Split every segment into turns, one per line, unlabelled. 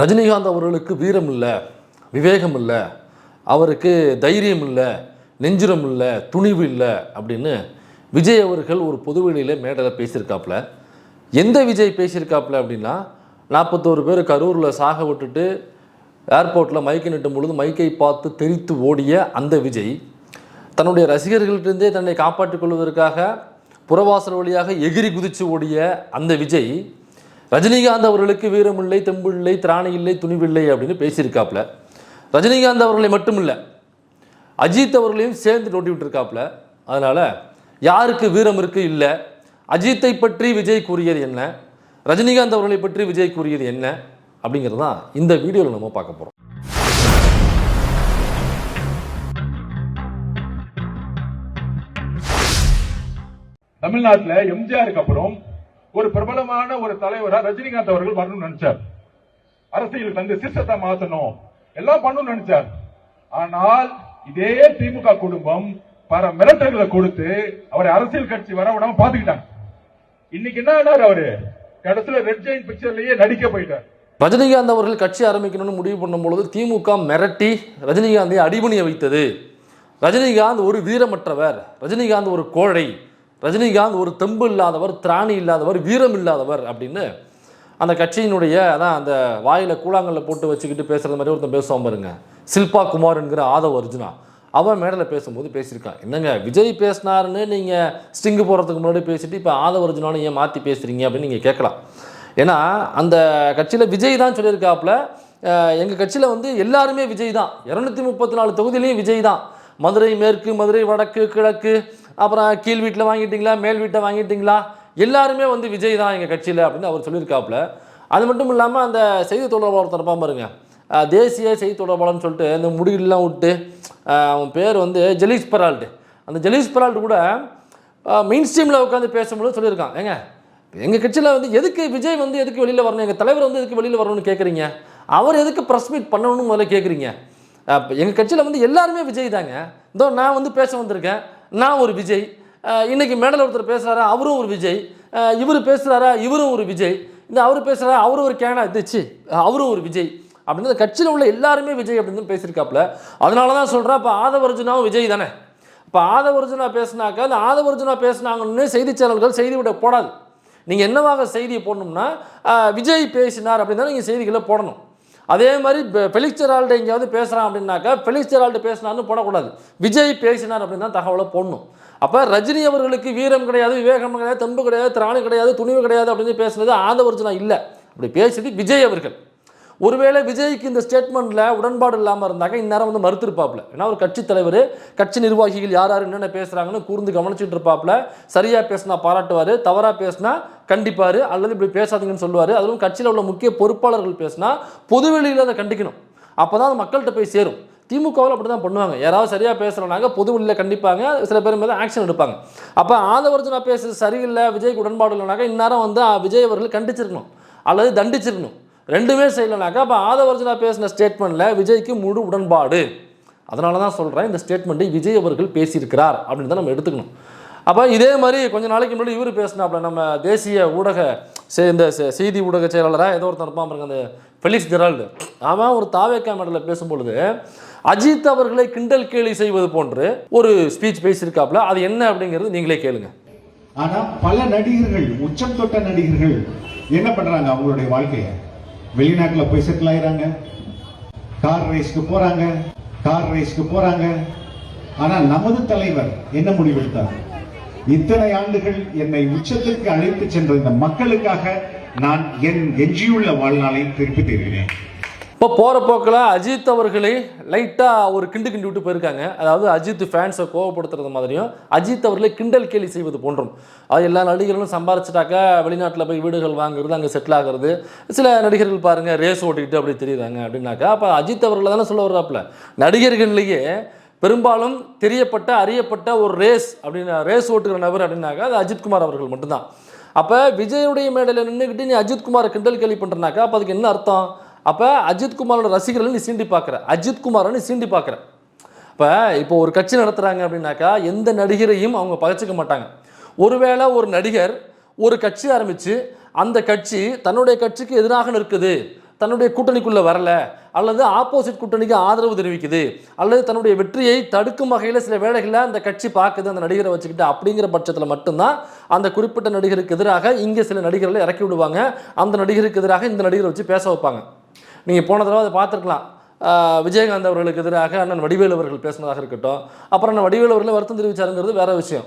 ரஜினிகாந்த் அவர்களுக்கு வீரம் இல்லை, விவேகம் இல்லை, அவருக்கு தைரியம் இல்லை, நெஞ்சுரம் இல்லை, துணிவு இல்லை அப்படின்னு விஜய் அவர்கள் ஒரு பொதுவெளியில் மேடையில் பேசியிருக்காப்புல. எந்த விஜய் பேசியிருக்காப்புல அப்படின்னா, 41 பேர் கரூரில் சாக விட்டுட்டு ஏர்போர்ட்டில் மைக்கை நிட்டும் பொழுது மைக்கை பார்த்து தெரித்து ஓடிய அந்த விஜய், தன்னுடைய ரசிகர்கள்ட்டிருந்தே தன்னை காப்பாற்றிக் கொள்வதற்காக புறவாசல் வழியாக எகிரி குதித்து ஓடிய அந்த விஜய், ரஜினிகாந்த் அவர்களுக்கு வீரமில்லை, தெம்பு இல்லை, திராணி இல்லை, துணிவில்லை அப்படின்னு பேசியிருக்காப்புல. ரஜினிகாந்த் அவர்களை மட்டும் இல்லை, அஜித் அவர்களையும் சேர்ந்து நோட்டி விட்டுருக்காப்புல. அதனால் யாருக்கு வீரம் இருக்கு இல்லை, அஜித்தை பற்றி விஜய் கூறியது என்ன, ரஜினிகாந்த் அவர்களை பற்றி விஜய் கூறியது என்ன அப்படிங்கிறது தான் இந்த வீடியோவில் நம்ம பார்க்க போகிறோம்.
தமிழ்நாட்டில் எம்ஜிஆருக்கு அப்புறம் ஒரு பிரபலமான ஒரு தலைவரா ரஜினிகாந்த் அவர்கள் வரணும்னு நினைச்சார். அரசியல் தந்து சிஸ்டத்தை மாத்தணும், எல்லாம் பண்ணணும்னு நினைச்சார். ஆனால் இதே திமுக குடும்பம் பல மிரட்டல்களை கொடுத்து அவரை அரசியல் கட்சி வர விடாம பாத்துக்கிட்டாங்க. இன்னைக்கு என்ன ஆனார், அவரு கடைசியில ரெட் ஜெயின் பிக்சர்லயே நடிக்க போயிட்டார்.
ரஜினிகாந்த் அவர்கள் கட்சி ஆரம்பிக்கணும்னு முடிவு பண்ணும் பொழுது திமுக மிரட்டி ரஜினிகாந்தை அடிபணிய வைத்தது. ரஜினிகாந்த் ஒரு வீரமற்றவர், ரஜினிகாந்த் ஒரு கோழை, ரஜினிகாந்த் ஒரு தெம்பு இல்லாதவர், திராணி இல்லாதவர், வீரம் இல்லாதவர் அப்படின்னு அந்த கட்சியினுடைய அதான் அந்த வாயில கூழாங்கல்ல போட்டு வச்சுக்கிட்டு பேசுறது மாதிரி ஒருத்தன் பேசுவான் பாருங்க, சில்பா குமார் என்கிற ஆதவ் அர்ஜுனா, அவன் மேடையில் பேசும்போது பேசியிருக்கான். என்னங்க விஜய் பேசினாருன்னு நீங்கள் ஸ்டிங்கு போகிறதுக்கு முன்னாடி பேசிட்டு இப்போ ஆதவ் அர்ஜுனான்னு ஏன் மாற்றி பேசுகிறீங்க அப்படின்னு நீங்கள் கேட்கலாம். ஏன்னா அந்த கட்சியில் விஜய் தான் சொல்லியிருக்காப்புல, எங்கள் கட்சியில் வந்து எல்லாருமே விஜய் தான், 234 தொகுதியிலையும் விஜய் தான், மதுரை மேற்கு, மதுரை வடக்கு, கிழக்கு, அப்புறம் கீழ் வீட்டில் வாங்கிட்டீங்களா, மேல் வீட்டை வாங்கிட்டீங்களா, எல்லாருமே வந்து விஜய் தான் எங்கள் கட்சியில் அப்படின்னு அவர் சொல்லியிருக்காப்புல. அது மட்டும் இல்லாமல் அந்த செய்தி தொடர்பாளர் தரப்பாக பாருங்க, தேசிய செய்தி தொடர்பாளர்னு சொல்லிட்டு இந்த முடியெல்லாம் விட்டு அவன் பேர் வந்து ஜெலிஸ் பெரால்டு, அந்த ஜெலிஸ் பெரால்டு கூட மெயின் ஸ்ட்ரீமில் உட்காந்து பேசும்போது சொல்லியிருக்கான், ஏங்க எங்கள் கட்சியில் வந்து எதுக்கு விஜய் வந்து எதுக்கு வெளியில் வரணும், எங்கள் தலைவர் வந்து எதுக்கு வெளியில் வரணும்னு கேட்குறீங்க, அவர் எதுக்கு ப்ரெஸ் மீட் பண்ணணும்னு முதல்ல கேட்குறீங்க, எங்கள் கட்சியில் வந்து எல்லாருமே விஜய் தாங்க, இதோ நான் வந்து பேச வந்திருக்கேன், நான் ஒரு விஜய், இன்றைக்கி மேடல் ஒருத்தர் பேசுகிறாரா அவரும் ஒரு விஜய், இவர் பேசுகிறாரா இவரும் ஒரு விஜய், இந்த அவர் பேசுகிறாரா அவரும் ஒரு கேனா இருந்துச்சு அவரும் ஒரு விஜய் அப்படின்னு கட்சியில் உள்ள எல்லாருமே விஜய் அப்படின்னு பேசியிருக்காப்புல. அதனால தான் சொல்கிறேன், இப்போ ஆதவ் அர்ஜுனாவும் விஜய் தானே. இப்போ ஆதவ் அர்ஜுனா பேசினாக்கா அந்த ஆதவ் அர்ஜுனா பேசினாங்கன்னு செய்தி சேனல்கள் செய்தி விட போடாது. நீங்கள் என்னவாக செய்தியை போடணும்னா விஜய் பேசினார் அப்படின்னு தான் நீங்கள் செய்திகளை போடணும். அதே மாதிரி ஃபெலிக்ஸ் ஜெரால்டு எங்கேயாவது பேசுகிறான் அப்படின்னாக்கா ஃபெலிக்ஸ் ஜெரால்டு பேசினார்னு போடக்கூடாது, விஜய் பேசினார் அப்படின்னு தான் தகவலை போடணும். அப்போ ரஜினி அவர்களுக்கு வீரம் கிடையாது, விவேகம் கிடையாது, தெம்பு கிடையாது, திராணி கிடையாது, துணிவு கிடையாது அப்படின்னு பேசுனது ஆதவ் அர்ஜுனா இல்லை, அப்படி பேசுறது விஜய் அவர்கள். ஒருவேளை விஜய்க்கு இந்த ஸ்டேட்மெண்ட்டில் உடன்பாடு இல்லாமல் இருந்தாக்க இந்நேரம் வந்து மறுத்திருப்பாப்புல. ஏன்னா ஒரு கட்சி தலைவர், கட்சி நிர்வாகிகள் யார் யார் என்னென்ன பேசுகிறாங்கன்னு கூர்ந்து கவனிச்சுட்டு இருப்பாப்புல. சரியாக பேசினா பாராட்டுவார், தவறாக பேசினா கண்டிப்பார், அல்லது இப்படி பேசாதீங்கன்னு சொல்லுவார். அதுவும் கட்சியில் உள்ள முக்கிய பொறுப்பாளர்கள் பேசினா பொதுவெளியில் அதை கண்டிக்கணும், அப்போ தான் அது மக்கள்கிட்ட போய் சேரும். திமுகவில் அப்படி தான் பண்ணுவாங்க, யாராவது சரியாக பேசுகிறனாங்க பொதுவெளியில் கண்டிப்பாங்க, சில பேர் மேலே ஆக்ஷன் எடுப்பாங்க. அப்போ ஆதவ் அர்ஜுனா பேசுறது சரியில்லை, விஜய்க்கு உடன்பாடு இல்லைனாக்கா இந்நேரம் வந்து விஜய் அவர்கள் கண்டிச்சிருக்கணும் அல்லது தண்டிச்சிருக்கணும். ரெண்டுமே செய்யலைனாக்கா அப்போ ஆதவ் அர்ஜுனா பேசின ஸ்டேட்மெண்ட்டில் விஜய்க்கு முழு உடன்பாடு. அதனால தான் சொல்கிறேன், இந்த ஸ்டேட்மெண்ட்டை விஜய் அவர்கள் பேசியிருக்கிறார் அப்படின்னு தான் நம்ம எடுத்துக்கணும். அப்போ இதே மாதிரி கொஞ்சம் நாளைக்கு முன்னாடி இவர் பேசினாப்புல, நம்ம தேசிய ஊடக இந்த செய்தி ஊடக செயலாளராக ஏதோ ஒருத்தர் இருப்பான் பாருங்க, அந்த ஃபெலிக்ஸ் ஜெரால்டு, அவன் ஒரு தாவேக்கா மேடையில் பேசும்பொழுது அஜித் அவர்களை கிண்டல் கேலி செய்வது போன்று ஒரு ஸ்பீச் பேசியிருக்காப்புல. அது என்ன அப்படிங்கிறது நீங்களே கேளுங்க.
ஆனா பல நடிகர்கள், உச்சம் தொட்ட நடிகர்கள் என்ன பண்றாங்க, அவங்களுடைய வாழ்க்கையை வெளிநாட்டுல போய் செட்டில் ஆயிராங்க, கார் ரேஸ்க்கு போறாங்க. ஆனா நமது தலைவர் என்ன முடிவெடுத்தார், இத்தனை ஆண்டுகள் என்னை உச்சத்திற்கு அழைத்து சென்ற இந்த மக்களுக்காக நான் என் எஞ்சியுள்ள வாழ்நாளை திருப்பி தருகிறேன்.
இப்போ போகிற போக்கில் அஜித் அவர்களை லைட்டாக ஒரு கிண்டு விட்டு போயிருக்காங்க. அதாவது அஜித் ஃபேன்ஸை கோவப்படுத்துறது மாதிரியும் அஜித் அவர்களை கிண்டல் கேலி செய்வது போன்றும். அது எல்லா நடிகர்களும் சம்பாரிச்சிட்டாக்கா வெளிநாட்டில் போய் வீடுகள் வாங்குறது, அங்கே செட்டில் ஆகிறது. சில நடிகர்கள் பாருங்கள் ரேஸ் ஓட்டிக்கிட்டு அப்படி தெரியுறாங்க அப்படின்னாக்கா அப்போ அஜித் அவர்களை தானே சொல்ல வர்றாப்புல. நடிகர்கள்லேயே பெரும்பாலும் தெரியப்பட்ட அறியப்பட்ட ஒரு ரேஸ் ஓட்டுகிற நபர் அப்படின்னாக்கா அது அஜித்குமார் அவர்கள் மட்டும்தான். அப்போ விஜயுடைய மேடையில் நின்றுக்கிட்டு நீ அஜித்குமாரை கிண்டல் கேலி பண்ணுறனாக்கா அப்போ அதுக்கு என்ன அர்த்தம், அப்போ அஜித்குமாரோட ரசிகர்கள் நீ சீண்டி பார்க்குற, அஜித்குமாரை நீ சீண்டி பார்க்குற. இப்போ ஒரு கட்சி நடத்துகிறாங்க அப்படின்னாக்கா எந்த நடிகரையும் அவங்க பகைச்சிக்க மாட்டாங்க. ஒருவேளை ஒரு நடிகர் ஒரு கட்சி ஆரம்பித்து அந்த கட்சி தன்னுடைய கட்சிக்கு எதிராக நிற்குது, தன்னுடைய கூட்டணிக்குள்ளே வரல, அல்லது ஆப்போசிட் கூட்டணிக்கு ஆதரவு தெரிவிக்குது, அல்லது தன்னுடைய வெற்றியை தடுக்கும் வகையில் சில வேளைகளில் அந்த கட்சி பார்க்குது அந்த நடிகரை வச்சுக்கிட்டு, அப்படிங்கிற பட்சத்தில் மட்டும்தான் அந்த குறிப்பிட்ட நடிகருக்கு எதிராக இங்கே சில நடிகர்களை இறக்கி விடுவாங்க. அந்த நடிகருக்கு எதிராக இந்த நடிகரை வச்சு பேச வைப்பாங்க. நீங்கள் போன தடவை அதை பார்த்துருக்கலாம். விஜயகாந்த் அவர்களுக்கு எதிராக அண்ணன் வடிவேலு அவர்கள் பேசினதாக இருக்கட்டும். அப்புறம் அண்ணன் வடிவேலு அவர்களை வருத்தம் தெரிவிச்சாருங்கிறது வேற விஷயம்.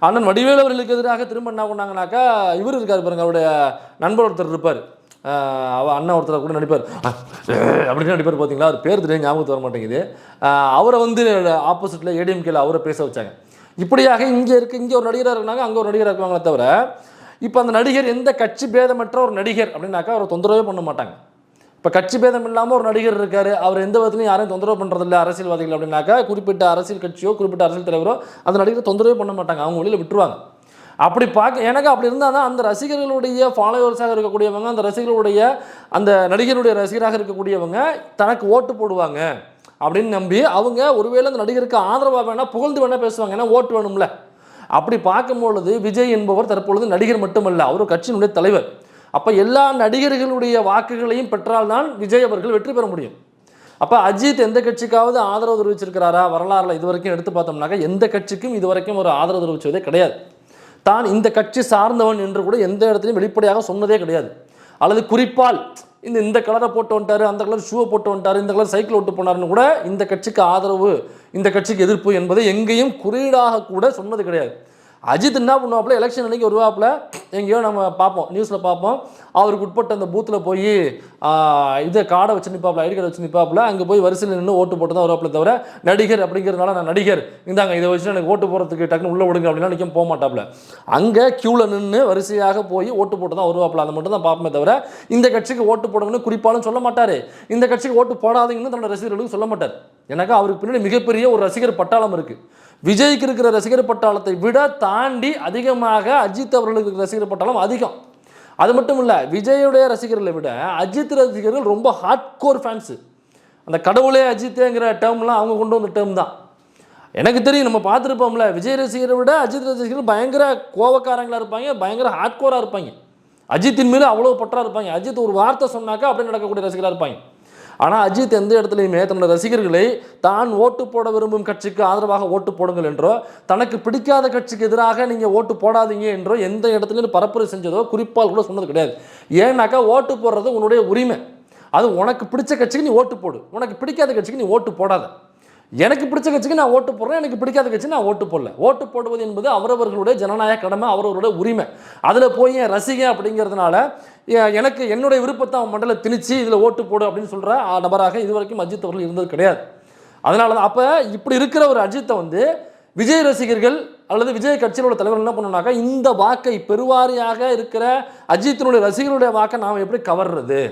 அண்ணன் வடிவேலு அவர்களுக்கு எதிராக திரும்ப என்ன பண்ணாங்கனாக்கா, இவர் இருக்கார் பாருங்க, அவருடைய நண்பர் ஒருத்தர் இருப்பார், அண்ணன் ஒருத்தர் கூட நடிப்பார், அப்படின்னு நடிப்பார் பார்த்தீங்களா, அவர் பேர் தெரியும், ஞாபகத்து வர மாட்டேங்குது. அவரை வந்து ஆப்போசிட்டில் ஏடிஎம்கேல அவரை பேச வச்சாங்க. இப்படியாக இங்கே ஒரு நடிகராக இருந்தாங்க, அங்கே ஒரு நடிகராக இருக்காங்களே தவிர, இப்போ அந்த நடிகர் எந்த கட்சி பேதமற்ற ஒரு நடிகர் அப்படின்னாக்கா அவரை தொந்தரவே பண்ண மாட்டாங்க. இப்போ கட்சி பேதம் இல்லாமல் ஒரு நடிகர் இருக்கார், அவர் எந்த விதத்துலையும் யாரையும் தொந்தரவு பண்ணுறதில்ல அரசியல்வாதிகள் அப்படின்னாக்கா, குறிப்பிட்ட அரசியல் கட்சியோ குறிப்பிட்ட அரசியல் தலைவரோ அந்த நடிகரை தொந்தரவே பண்ண மாட்டாங்க, அவங்க வழியில் விட்டுருவாங்க. அப்படி எனக்கு அப்படி இருந்தால் தான் அந்த ரசிகர்களுடைய ஃபாலோவர்ஸாக இருக்கக்கூடியவங்க, அந்த ரசிகர்களுடைய அந்த நடிகருடைய ரசிகராக இருக்கக்கூடியவங்க தனக்கு ஓட்டு போடுவாங்க அப்படின்னு நம்பி அவங்க ஒருவேளை அந்த நடிகருக்கு ஆதரவாக வேணால் புகழ்ந்து வேணால் பேசுவாங்க, ஏன்னா ஓட்டு வேணும்ல. அப்படி பார்க்கும்பொழுது விஜய் என்பவர் தற்பொழுது நடிகர் மட்டுமல்ல, அவர் கட்சியினுடைய தலைவர். அப்போ எல்லா நடிகர்களுடைய வாக்குகளையும் பெற்றால்தான் விஜய் அவர்கள் வெற்றி பெற முடியும். அப்போ அஜித் எந்த கட்சிக்காவது ஆதரவு தெரிவிச்சிருக்கிறாரா? வரலாறுல இது வரைக்கும் எடுத்து பார்த்தோம்னாக்கா எந்த கட்சிக்கும் இது வரைக்கும் ஒரு ஆதரவு தெரிவிச்சதே கிடையாது. தான் இந்த கட்சி சார்ந்தவன் என்று கூட எந்த இடத்துலையும் வெளிப்படையாக சொன்னதே கிடையாது. அல்லது குறிப்பால் இந்த கலரை போட்டு வந்துட்டாரு, அந்த கலர் ஷூவை போட்டு வந்துட்டாரு, இந்த கலர் சைக்கிள் ஓட்டு போனாருன்னு கூட இந்த கட்சிக்கு ஆதரவு, இந்த கட்சிக்கு எதிர்ப்பு என்பதை எங்கேயும் குறியீடாக கூட சொன்னது கிடையாது. அஜித் என்ன பண்ணுவாப்புல, எலெக்ஷன் அன்றைக்கி வருவாப்புல, எங்கேயோ நம்ம பார்ப்போம், நியூஸில் பார்ப்போம், அவருக்கு உட்பட்ட அந்த பூத்தில் போய் இதை கார்டை வச்சு நிற்பாப்புல, ஐடி கார்டை வச்சு நிற்பாப்புல, அங்கே போய் வரிசையில் நின்று ஓட்டு போட்டு தான் வருவாப்புல தவிர, நடிகர் அப்படிங்கிறதுனால நான் நடிகர் இந்தாங்க இதை வச்சு எனக்கு ஓட்டு போகிறதுக்கு டக்குன்னு உள்ளே விடுங்க அப்படின்னா நிற்க போக மாட்டாப்புல. அங்கே க்யூவில் நின்று வரிசையாக போய் ஓட்டு போட்டு தான் வருவாப்புல. அதை மட்டும் தான் பார்ப்போமே தவிர இந்த கட்சிக்கு ஓட்டு போடுங்கன்னு குறிப்பாலும் சொல்ல மாட்டார், இந்த கட்சிக்கு ஓட்டு போடாதீங்கன்னு தன்னோட ரசிகர்களுக்கு சொல்ல மாட்டார். எனக்கு அவருக்கு பின்னாடி மிகப்பெரிய ஒரு ரசிகர் பட்டாளம் இருக்குது. விஜய்க்கு இருக்கிற ரசிகர் பட்டாளத்தை விட தாண்டி அதிகமாக அஜித் அவர்களுக்கு இருக்கிற ரசிகர் பட்டாளம் அதிகம். அது மட்டும் இல்லை, விஜயுடைய ரசிகர்களை விட அஜித் ரசிகர்கள் ரொம்ப ஹார்ட்கோர் ஃபேன்ஸு. அந்த கடவுளே அஜித்துங்கிற டேர்ம்லாம் அவங்க கொண்டு வந்த டேர்ம் தான். எனக்கு தெரியும், நம்ம பார்த்துருப்போம்ல, விஜய் ரசிகரை விட அஜித் ரசிகர்கள் பயங்கர கோவக்காரங்களாக இருப்பாங்க, பயங்கர ஹார்ட்கோராக இருப்பாங்க, அஜித்தின் மேலே அவ்வளோ பற்றாக இருப்பாங்க. அஜித் ஒரு வார்த்தை சொன்னாக்கா அப்படியே நடக்கக்கூடிய ரசிகராக இருப்பாங்க. ஆனால் அஜித் எந்த இடத்துலையுமே தன்னோட ரசிகர்களை தான் ஓட்டு போட விரும்பும் கட்சிக்கு ஆதரவாக ஓட்டு போடுங்கள் என்றோ, தனக்கு பிடிக்காத கட்சிக்கு எதிராக நீங்கள் ஓட்டு போடாதீங்க என்றோ எந்த இடத்துலையும் பரப்புரை செஞ்சதோ குறிப்பால் கூட சொன்னது கிடையாது. ஏன்னாக்கா ஓட்டு போடுறது உன்னுடைய உரிமை, அது உனக்கு பிடிச்ச கட்சிக்கு நீ ஓட்டு போடு, உனக்கு பிடிக்காத கட்சிக்கு நீ ஓட்டு போடாத. எனக்கு பிடிச்ச கட்சிக்கு நான் ஓட்டு போடுறேன், எனக்கு பிடிக்காத கட்சி நான் ஓட்டு போடல. ஓட்டு போடுவது என்பது அவரவர்களுடைய ஜனநாயக கடமை, அவரவருடைய உரிமை. அதில் போய் என் ரசிகை அப்படிங்கிறதுனால எனக்கு என்னுடைய விருப்பத்தை அவன் மண்டல திணிச்சு இதில் ஓட்டு போடு அப்படின்னு சொல்கிற நபராக இது வரைக்கும் அஜித் அவர்கள் இருந்தது கிடையாது. அதனால தான் அப்போ இப்படி இருக்கிற ஒரு அஜித்தை வந்து விஜய் ரசிகர்கள் அல்லது விஜய் கட்சியோட தலைவர் என்ன பண்ணணும்னாக்கா, இந்த வாக்கை பெருவாரியாக இருக்கிற அஜித்தினுடைய ரசிகர்களுடைய வாக்கை நாம் எப்படி கவர்றது?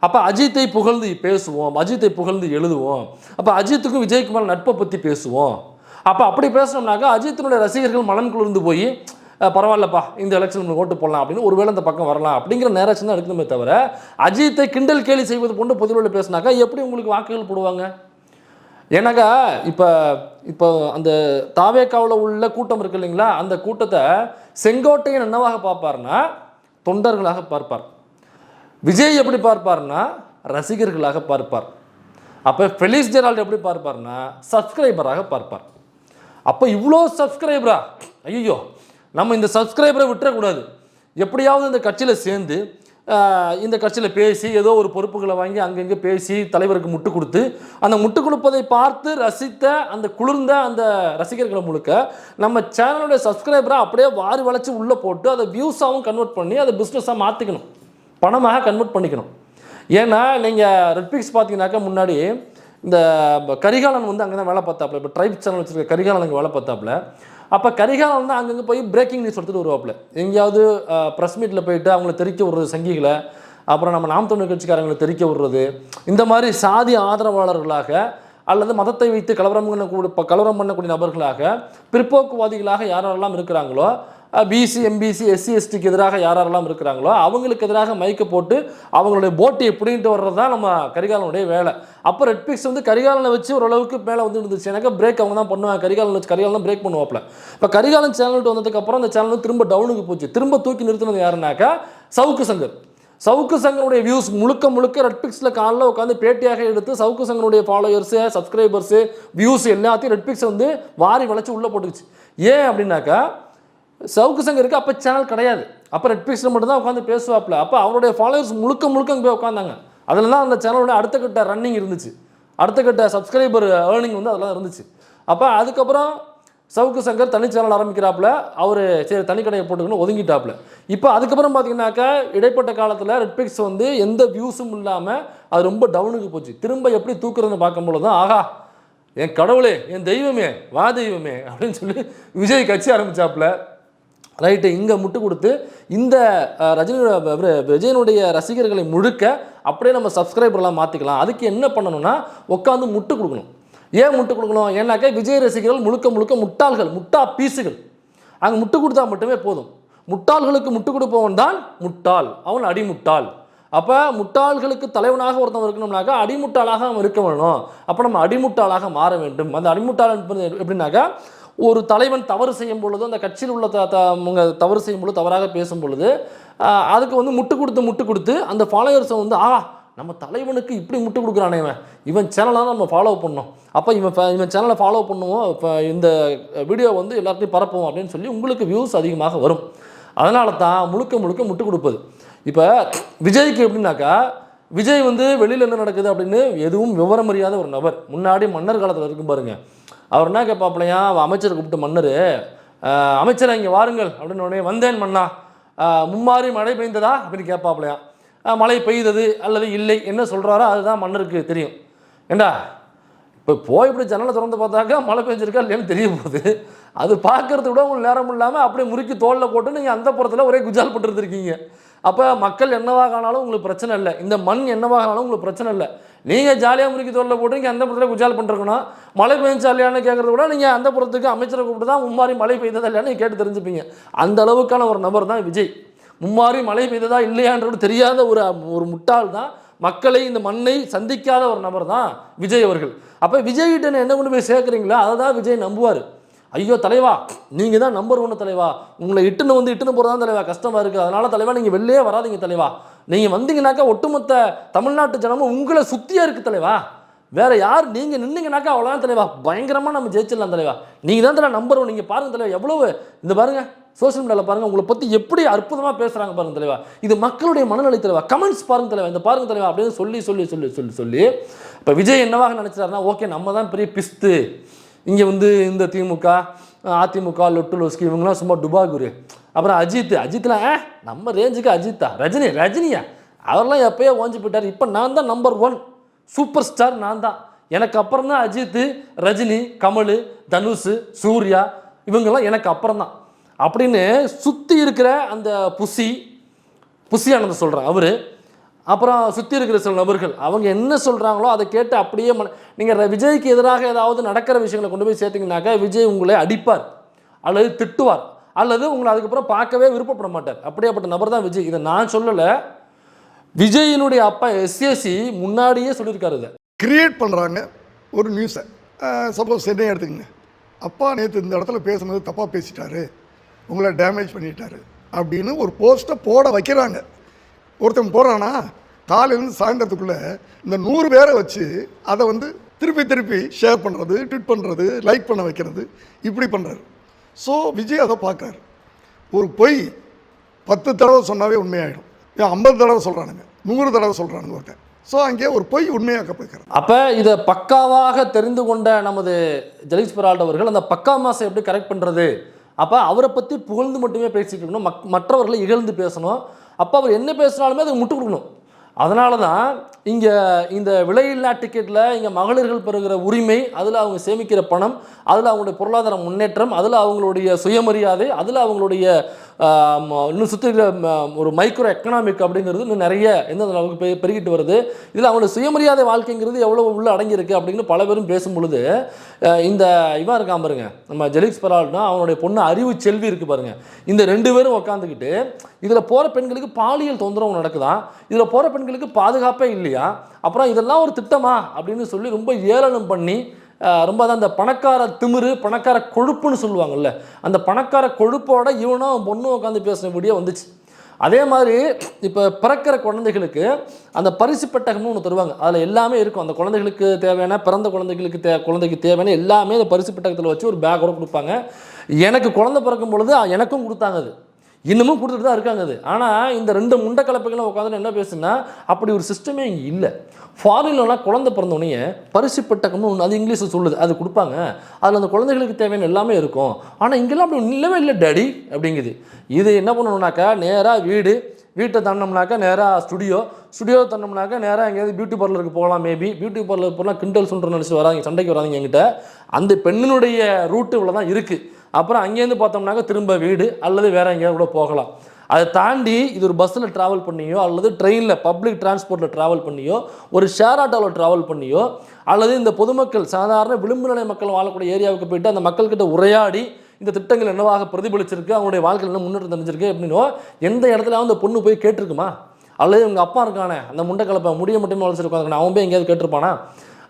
அப்போ அஜித்தை புகழ்ந்து பேசுவோம், அஜித்தை புகழ்ந்து எழுதுவோம், அப்போ அஜித்துக்கும் விஜய்க்கு மேலே நட்பை பற்றி பேசுவோம். அப்போ அப்படி பேசணும்னாக்கா அஜித்தினுடைய ரசிகர்கள் மனம் குளிர்ந்து போய் பரவாயில்லப்பா இந்த எலெக்ஷன் ஓட்டு போடலாம் அப்படின்னு ஒருவேளை இந்த பக்கம் வரலாம் அப்படிங்கிற நேரேஷன் தான் எடுக்கணுமே தவிர, அஜித்தை கிண்டல் கேலி செய்வது போன்று பொதுவில் பேசினாக்கா எப்படி உங்களுக்கு வாக்குகள் போடுவாங்க? ஏன்னாக்கா இப்போ அந்த தாவேக்காவில் உள்ள கூட்டம் இருக்கு இல்லைங்களா, அந்த கூட்டத்தை செங்கோட்டையன் என்னவாக பார்ப்பார்னா தொண்டர்களாக பார்ப்பார். விஜய் எப்படி பார்ப்பார்னா ரசிகர்களாக பார்ப்பார். அப்போ ஃபெலிக்ஸ் ஜெரால்ட் எப்படி பார்ப்பார்னா சப்ஸ்கிரைபராக பார்ப்பார். அப்போ இவ்வளோ சப்ஸ்கிரைபரா, ஐயோ நம்ம இந்த சப்ஸ்கிரைபரை விட்டுறக்கூடாது, எப்படியாவது இந்த கட்சியில் சேர்ந்து இந்த கட்சியில் பேசி ஏதோ ஒரு பொறுப்புகளை வாங்கி அங்கங்கே பேசி தலைவருக்கு முட்டு கொடுத்து அந்த முட்டு கொடுப்பதை பார்த்து ரசித்த அந்த குளிர்ந்த அந்த ரசிகர்களை முழுக்க நம்ம சேனலுடைய சப்ஸ்கிரைபராக அப்படியே வாரி வளைச்சி உள்ளே போட்டு அதை வியூஸாகவும் கன்வெர்ட் பண்ணி அதை பிஸ்னஸாக மாற்றிக்கணும், பணமாக கன்வெர்ட் பண்ணிக்கணும். ஏன்னா நீங்கள் ரெட்பிக்ஸ் பார்த்தீங்கன்னாக்கா முன்னாடி இந்த கரிகாலன் வந்து அங்கே தான் வேலை பார்த்தாப்புல, இப்போ ட்ரைப் சேனல் வச்சுருக்க கரிகாலன் அங்கே வேலை பார்த்தாப்புல. அப்போ கரிகாலன் தான் அங்கங்கே போய் பிரேக்கிங் நியூஸ் எடுத்துகிட்டு வருவாப்புல, எங்கேயாவது ப்ரெஸ் மீட்டில் போயிட்டு அவங்கள தெரிவிக்க விடுறது சங்கிகளை, அப்புறம் நம்ம நாம் தமிழர் கட்சிக்காரங்களை தெரிவிக்க விடுறது, இந்த மாதிரி சாதி ஆதரவாளர்களாக அல்லது மதத்தை வைத்து கலவரம் பண்ணக்கூடிய நபர்களாக பிற்போக்குவாதிகளாக யாரெல்லாம் இருக்கிறாங்களோ, பிசி எம்பிசி எஸ்சி எஸ்டிக்கு எதிராக யாரெல்லாம் இருக்கிறாங்களோ அவங்களுக்கு எதிராக மைக்க போட்டு அவங்களுடைய போட்டி எப்படின்ட்டு வர்றது தான் நம்ம கரிகாலனுடைய வேலை. அப்போ ரெட்பிக்ஸ் வந்து கரிகாலனை வச்சு ஓரளவுக்கு மேலே வந்து இருந்துச்சு. எனக்கு பிரேக் அவங்க தான் பண்ணுவாங்க, கரிகாலன் வச்சு கரிகாலன் தான் பிரேக் பண்ணுவாப்பில். இப்போ கரிகாலன் சேனல்ட்டு வந்ததுக்கப்புறம் அந்த சேனல் திரும்ப டவுனுக்கு போச்சு. திரும்ப தூக்கி நிறுத்தினது யாருனாக்கா சவுக்கு சங்கர். சவுக்கு சங்கருடைய வியூஸ் முழுக்க முழுக்க ரெட்பிக்ஸில் காலைல உட்காந்து பேட்டியாக எடுத்து சவுக்கு சங்கருடைய ஃபாலோயர்ஸு சப்ஸ்கிரைபர்ஸு வியூஸ் எல்லாத்தையும் ரெட்பிக்ஸ் வந்து வாரி வளைச்சி உள்ளே போட்டுக்குச்சு. ஏன் அப்படின்னாக்கா சவுக்கு சங்கருக்கு அப்போ சேனல் கிடையாது, அப்போ ரெட்பிக்ஸில் மட்டும்தான் உட்காந்து பேசுவாப்பில். அப்போ அவருடைய ஃபாலோயர்ஸ் முழுக்க முழுக்க அங்கே போய் உட்காந்தாங்க. அதில் தான் அந்த சேனலோட அடுத்த கட்ட ரன்னிங் இருந்துச்சு, அடுத்த கட்ட சப்ஸ்கிரைபர் ஏர்னிங் வந்து அதெல்லாம் இருந்துச்சு. அப்போ அதுக்கப்புறம் சவுக்கு சங்கர் தனி சேனல் ஆரம்பிக்கிறாப்புல, அவர் சரி தனி கடையை போட்டுக்கணும் ஒதுங்கிட்டாப்புல. இப்போ அதுக்கப்புறம் பார்த்தீங்கன்னாக்கா இடைப்பட்ட காலத்தில் ரெட்பிக்ஸ் வந்து எந்த வியூஸும் இல்லாமல் அது ரொம்ப டவுனுக்கு போச்சு. திரும்ப எப்படி தூக்குறதுன்னு பார்க்கும்போது தான் ஆஹா என் கடவுளே என் தெய்வமே வா தெய்வமே அப்படின்னு சொல்லி விஜய் கட்சி ஆரம்பித்தாப்புல. ரைட்டு, இங்கே முட்டு கொடுத்து இந்த விஜயனுடைய ரசிகர்களை முழுக்க அப்படியே நம்ம சப்ஸ்கிரைபர்லாம் மாற்றிக்கலாம். அதுக்கு என்ன பண்ணணும்னா உட்காந்து முட்டு கொடுக்கணும். ஏன் முட்டு கொடுக்கணும்? ஏன்னாக்கா விஜய் ரசிகர்கள் முழுக்க முழுக்க முட்டாள்கள், முட்டா பீஸுகள். அங்கே முட்டு கொடுத்தா மட்டுமே போதும். முட்டாள்களுக்கு முட்டு கொடுப்பவன் தான் முட்டாள், அவன் அடிமுட்டாள். அப்போ முட்டாள்களுக்கு தலைவனாக ஒருத்தன் இருக்கணும்னாக்கா அடிமுட்டாளாக அவன் இருக்க வேணும். அப்போ நம்ம அடிமுட்டாளாக மாற வேண்டும். அந்த அடிமுட்டாள் எப்படின்னாக்கா ஒரு தலைவன் தவறு செய்யும் பொழுது, அந்த கட்சியில் உள்ள தவறு செய்யும் பொழுது, தவறாக பேசும் பொழுது அதுக்கு வந்து முட்டு கொடுத்து அந்த ஃபாலோயர்ஸை வந்து நம்ம தலைவனுக்கு இப்படி முட்டு கொடுக்குறானே இவன் சேனலாக நம்ம ஃபாலோ பண்ணோம், அப்போ இவன் சேனலை ஃபாலோ பண்ணுவோம், இப்போ இந்த வீடியோ வந்து எல்லாத்தையும் பரப்புவோம் அப்படின்னு சொல்லி உங்களுக்கு வியூஸ் அதிகமாக வரும். அதனால தான் முழுக்க முட்டு கொடுப்பது. இப்போ விஜய்க்கு எப்படின்னாக்கா விஜய் வந்து வெளியில் என்ன நடக்குது அப்படின்னு எதுவும் விவரம் அறியாத ஒரு நபர். முன்னாடி மன்னர் காலத்தில் இருக்கும் பாருங்க, அவர் என்ன கேட்பாப்பிலையா, அமைச்சர் கூப்பிட்டு மன்னர் அமைச்சரை இங்கே வாருங்கள் அப்படின்னு உடனே வந்தேன் மன்னா, மும்மாறி மழை பெய்ந்ததா அப்படின்னு கேட்பாப்பிலையா. மழை பெய்தது அல்லது இல்லை என்ன சொல்கிறாரோ அதுதான் மன்னருக்கு தெரியும். ஏண்டா இப்போ போய் இப்படி ஜன்னலை திறந்து பார்த்தாக்கா மழை பெஞ்சிருக்கா இல்லைன்னு தெரிய போகுது. அது பார்க்கறது கூட உங்களுக்கு நேரம் இல்லாமல் அப்படியே முறுக்கி தோளில் போட்டு நீங்கள் அந்த புறத்தில் ஒரே குஜால் போட்டுருந்துருக்கீங்க. அப்போ மக்கள் என்னவாக ஆனாலும் உங்களுக்கு பிரச்சனை இல்லை, இந்த மண் என்னவாக ஆனாலும் உங்களுக்கு பிரச்சனை இல்லை. நீங்கள் ஜாலியாக முறுக்கி தோளில் போட்டு நீங்கள் அந்த புறத்தில் குஜால் பண்ணிருக்கணும். மழை பெஞ்சா இல்லையான்னு கேட்குறத விட நீங்கள் அந்த புறத்துக்கு அமைச்சரை கூப்பிட்டு தான் மும்மாரி மழை பெய்ததா இல்லையான்னு கேட்டு தெரிஞ்சுப்பீங்க. அந்த அளவுக்கான ஒரு நபர் தான் விஜய். மும்மாரி மழை பெய்ததா இல்லையான்றது தெரியாத ஒரு முட்டாள் தான், மக்களை இந்த மண்ணை சந்திக்காத ஒரு நபர் தான் விஜய் அவர்கள். அப்போ விஜய்கிட்ட என்ன கொண்டு போய் சேர்க்குறீங்களோ அதை தான் விஜய் நம்புவார். ஐயோ தலைவா நீங்கள் தான் நம்பர் 1 தலைவா, உங்களை இட்டுன்னு போகிறது தான் தலைவா கஷ்டமாக இருக்குது, அதனால் தலைவா நீங்கள் வெளியே வராதிங்க தலைவா, நீங்கள் வந்தீங்கன்னாக்கா ஒட்டுமொத்த தமிழ்நாட்டு ஜனமும் உங்களை சுற்றியே இருக்குது தலைவா, வேறு யார் நீங்கள் நின்னீங்கனாக்கா அவ்வளோதான் தலைவா, பயங்கரமாக நம்ம ஜெயிச்சிடலாம் தலைவா, நீங்கள் தான் தலைவா நம்பர் 1. நீங்கள் பாருங்கள் தலைவா எவ்வளவு இந்த பாருங்கள் சோஷியல் மீடியாவில் பாருங்கள் உங்களை பற்றி எப்படி அற்புதமாக பேசுகிறாங்க பாருங்கள் தலைவா, இது மக்களுடைய மனநிலை தலைவா, கமெண்ட்ஸ் பாருங்கள் தலைவா, இந்த பாருங்கள் தலைவா அப்படின்னு சொல்லி இப்போ விஜய் என்னவாக நினச்சிட்டாருன்னா ஓகே நம்ம தான் பெரிய பிஸ்து, இங்கே வந்து இந்த திமுக அதிமுக லொட்டு லொஸ்கி இவங்களாம் சும்மா டுபாகுரு, அப்புறம் அஜித்லாம் நம்ம ரேஞ்சுக்கு அஜித்தா, ரஜினியா அவரெல்லாம் எப்போயோ ஓஞ்சி போயிட்டார், இப்போ நான் தான் நம்பர் 1 சூப்பர் ஸ்டார் நான் தான், எனக்கு அப்புறம் தான் அஜித், ரஜினி, கமல், தனுஷ், சூர்யா இவங்கெல்லாம் எனக்கு அப்புறம் தான் அப்படின்னு சுற்றி இருக்கிற அந்த புசியானந்த சொல்கிறேன் அவர், அப்புறம் சுற்றி இருக்கிற சில நபர்கள் அவங்க என்ன சொல்கிறாங்களோ அதை கேட்டு அப்படியே நீங்கள் விஜய்க்கு எதிராக ஏதாவது நடக்கிற விஷயங்களை கொண்டு போய் சேர்த்திங்கனாக்கா விஜய் உங்களை அடிப்பார் அல்லது திட்டுவார் அல்லது உங்களை அதுக்கப்புறம் பார்க்கவே விருப்பப்பட மாட்டார். அப்படியேப்பட்ட நபர் தான் விஜய். இதை நான் சொல்லலை, விஜயினுடைய அப்பா எஸ்ஏசி முன்னாடியே சொல்லியிருக்காரு. இதை
கிரியேட் பண்ணுறாங்க ஒரு நியூஸை. சப்போஸ் சென்னை எடுத்துக்கங்க, அப்பா நேற்று இந்த இடத்துல பேசுனது தப்பாக பேசிட்டாரு, உங்களை டேமேஜ் பண்ணிட்டாரு அப்படின்னு ஒரு போஸ்ட்டை போட வைக்கிறாங்க. ஒருத்தன் போடுறானா காலையிலேருந்து சாயந்தரத்துக்குள்ளே இந்த 100 பேரை வச்சு அதை வந்து திருப்பி ஷேர் பண்ணுறது, ட்வீட் பண்ணுறது, லைக் பண்ண வைக்கிறது, இப்படி பண்ணுறாரு. ஸோ விஜய் அதை பார்க்குறாரு. ஒரு பொய் 10 தடவை சொன்னாவே உண்மையாயிடும், 50 தடவை சொல்கிறானுங்க, 100 தடவை சொல்கிறானுங்க ஒருத்தன். ஸோ அங்கே ஒரு பொய் உண்மையாக்க போய்க்கிறார்.
அப்போ இதை பக்காவாக தெரிந்து கொண்ட நமது ஜெலிக்ஸ் பெரால்ட் அவர்கள் அந்த பக்கா மாசை எப்படி கரெக்ட் பண்ணுறது, அப்போ அவரை பற்றி புகழ்ந்து மட்டுமே பேசிட்டு இருக்கணும், மற்றவர்களை இகழ்ந்து பேசணும். அப்போ அவர் என்ன பேசினாலுமே அதுக்கு முட்டு கொடுக்கணும். அதனால தான் இங்கே இந்த விலையில்லா டிக்கெட்டில் இங்கே மகளிர்கள் பெறுகிற உரிமை, அதில் அவங்க சேமிக்கிற பணம், அதில் அவங்களுடைய பொருளாதார முன்னேற்றம், அதில் அவங்களுடைய சுயமரியாதை, அதில் அவங்களுடைய இன்னும் சுற்றி ஒரு மைக்ரோ எக்கனாமிக் அப்படிங்கிறது இன்னும் நிறைய எந்தெந்த அளவுக்கு பெருகிட்டு வருது. இதில் அவங்களுடைய சுயமரியாதை வாழ்க்கைங்கிறது எவ்வளோ உள்ளே அடங்கியிருக்கு அப்படின்னு பல பேரும் பேசும் பொழுது இந்த இவன் இருக்கான் பாருங்க, நம்ம ஜெலிக்ஸ் பெரால்ட்னா அவனுடைய பொண்ணு அறிவு செல்வி இருக்குது பாருங்கள், இந்த 2 பேரும் உட்காந்துக்கிட்டு இதில் போகிற பெண்களுக்கு பாலியல் தொந்தரவு நடக்குதான், இதில் போகிற பெண்களுக்கு பாதுகாப்பே இல்லையா, அப்புறம் இதெல்லாம் ஒரு திட்டமா அப்படின்னு சொல்லி ரொம்ப ஏளனம் பண்ணி ரொம்ப தான் அந்த பணக்கார திமிரு, பணக்கார கொழுப்புன்னு சொல்லுவாங்கல்ல, அந்த பணக்கார கொழுப்போட இவனும் பொண்ணும் உட்காந்து பேசுகிற வீடியோ வந்துச்சு. அதே மாதிரி இப்போ பிறக்கிற குழந்தைகளுக்கு அந்த பரிசு பெட்டகம்னு ஒன்று தருவாங்க. அதில் எல்லாமே இருக்கும். அந்த குழந்தைகளுக்கு தேவையான, பிறந்த குழந்தைகளுக்கு குழந்தைக்கு தேவையான எல்லாமே அந்த பரிசு பெட்டகத்தில் வச்சு ஒரு பேக்கோட கொடுப்பாங்க. எனக்கு குழந்தை பிறக்கும் பொழுது எனக்கும் கொடுத்தாங்க. அது இன்னமும் கொடுத்துட்டு தான் இருக்காங்க. அது ஆனால் இந்த 2 முண்டை கலப்பைகளும் உட்காந்து என்ன பேசுன்னா, அப்படி ஒரு சிஸ்டமே இங்கே இல்லை. ஃபாரின்லாம் குழந்தை பிறந்தோடனே பரிசு பெட்டகம்னு ஒன்று, அது இங்கிலீஷில் சொல்லுது, அது கொடுப்பாங்க. அதில் அந்த குழந்தைகளுக்கு தேவையான எல்லாமே இருக்கும். ஆனால் இங்கெல்லாம் அப்படி இல்லவே இல்லை டேடி அப்படிங்குது. இது என்ன பண்ணணும்னாக்கா, நேராக வீட்டை தந்தோம்னாக்கா நேராக ஸ்டுடியோ தந்தோம்னாக்கா நேராக எங்கேயாவது பியூட்டி பார்லருக்கு போகலாம். மேபி பியூட்டி பார்லருக்கு போகலாம், கிண்டல் சொல்கிறேன்னு நினச்சி வராங்க, சண்டைக்கு வராங்க என்கிட்ட. அந்த பெண்ணினுடைய ரூட்டு இவ்வளோ தான் இருக்குது. அப்புறம் அங்கேருந்து பார்த்தோம்னாக்கா திரும்ப வீடு அல்லது வேறு எங்கேயாவது கூட போகலாம். அதை தாண்டி இது ஒரு பஸ்ஸில் ட்ராவல் பண்ணியோ அல்லது ட்ரெயினில் பப்ளிக் டிரான்ஸ்போர்ட்டில் ட்ராவல் பண்ணியோ ஒரு ஷேர் ஆட்டோவில் ட்ராவல் பண்ணியோ அல்லது இந்த பொதுமக்கள் சாதாரண விளிம்பு நிலை மக்கள் வாழக்கூடிய ஏரியாவுக்கு போயிட்டு அந்த மக்கள்கிட்ட உரையாடி இந்த திட்டங்கள் என்னவாக பிரதிபலிச்சிருக்கு, அவங்களுடைய வாழ்க்கையில் என்ன முன்னேற்றம் தெரிஞ்சிருக்கு அப்படின்னோ எந்த இடத்துல அந்த பொண்ணு போய் கேட்டிருக்குமா? அல்லது இவங்க அப்பா இருக்கானே அந்த முண்டை கலப்பை முடிய மட்டுமே வளர்ச்சிருக்காங்க, அவன் போய் எங்கேயாவது கேட்டிருப்பானா?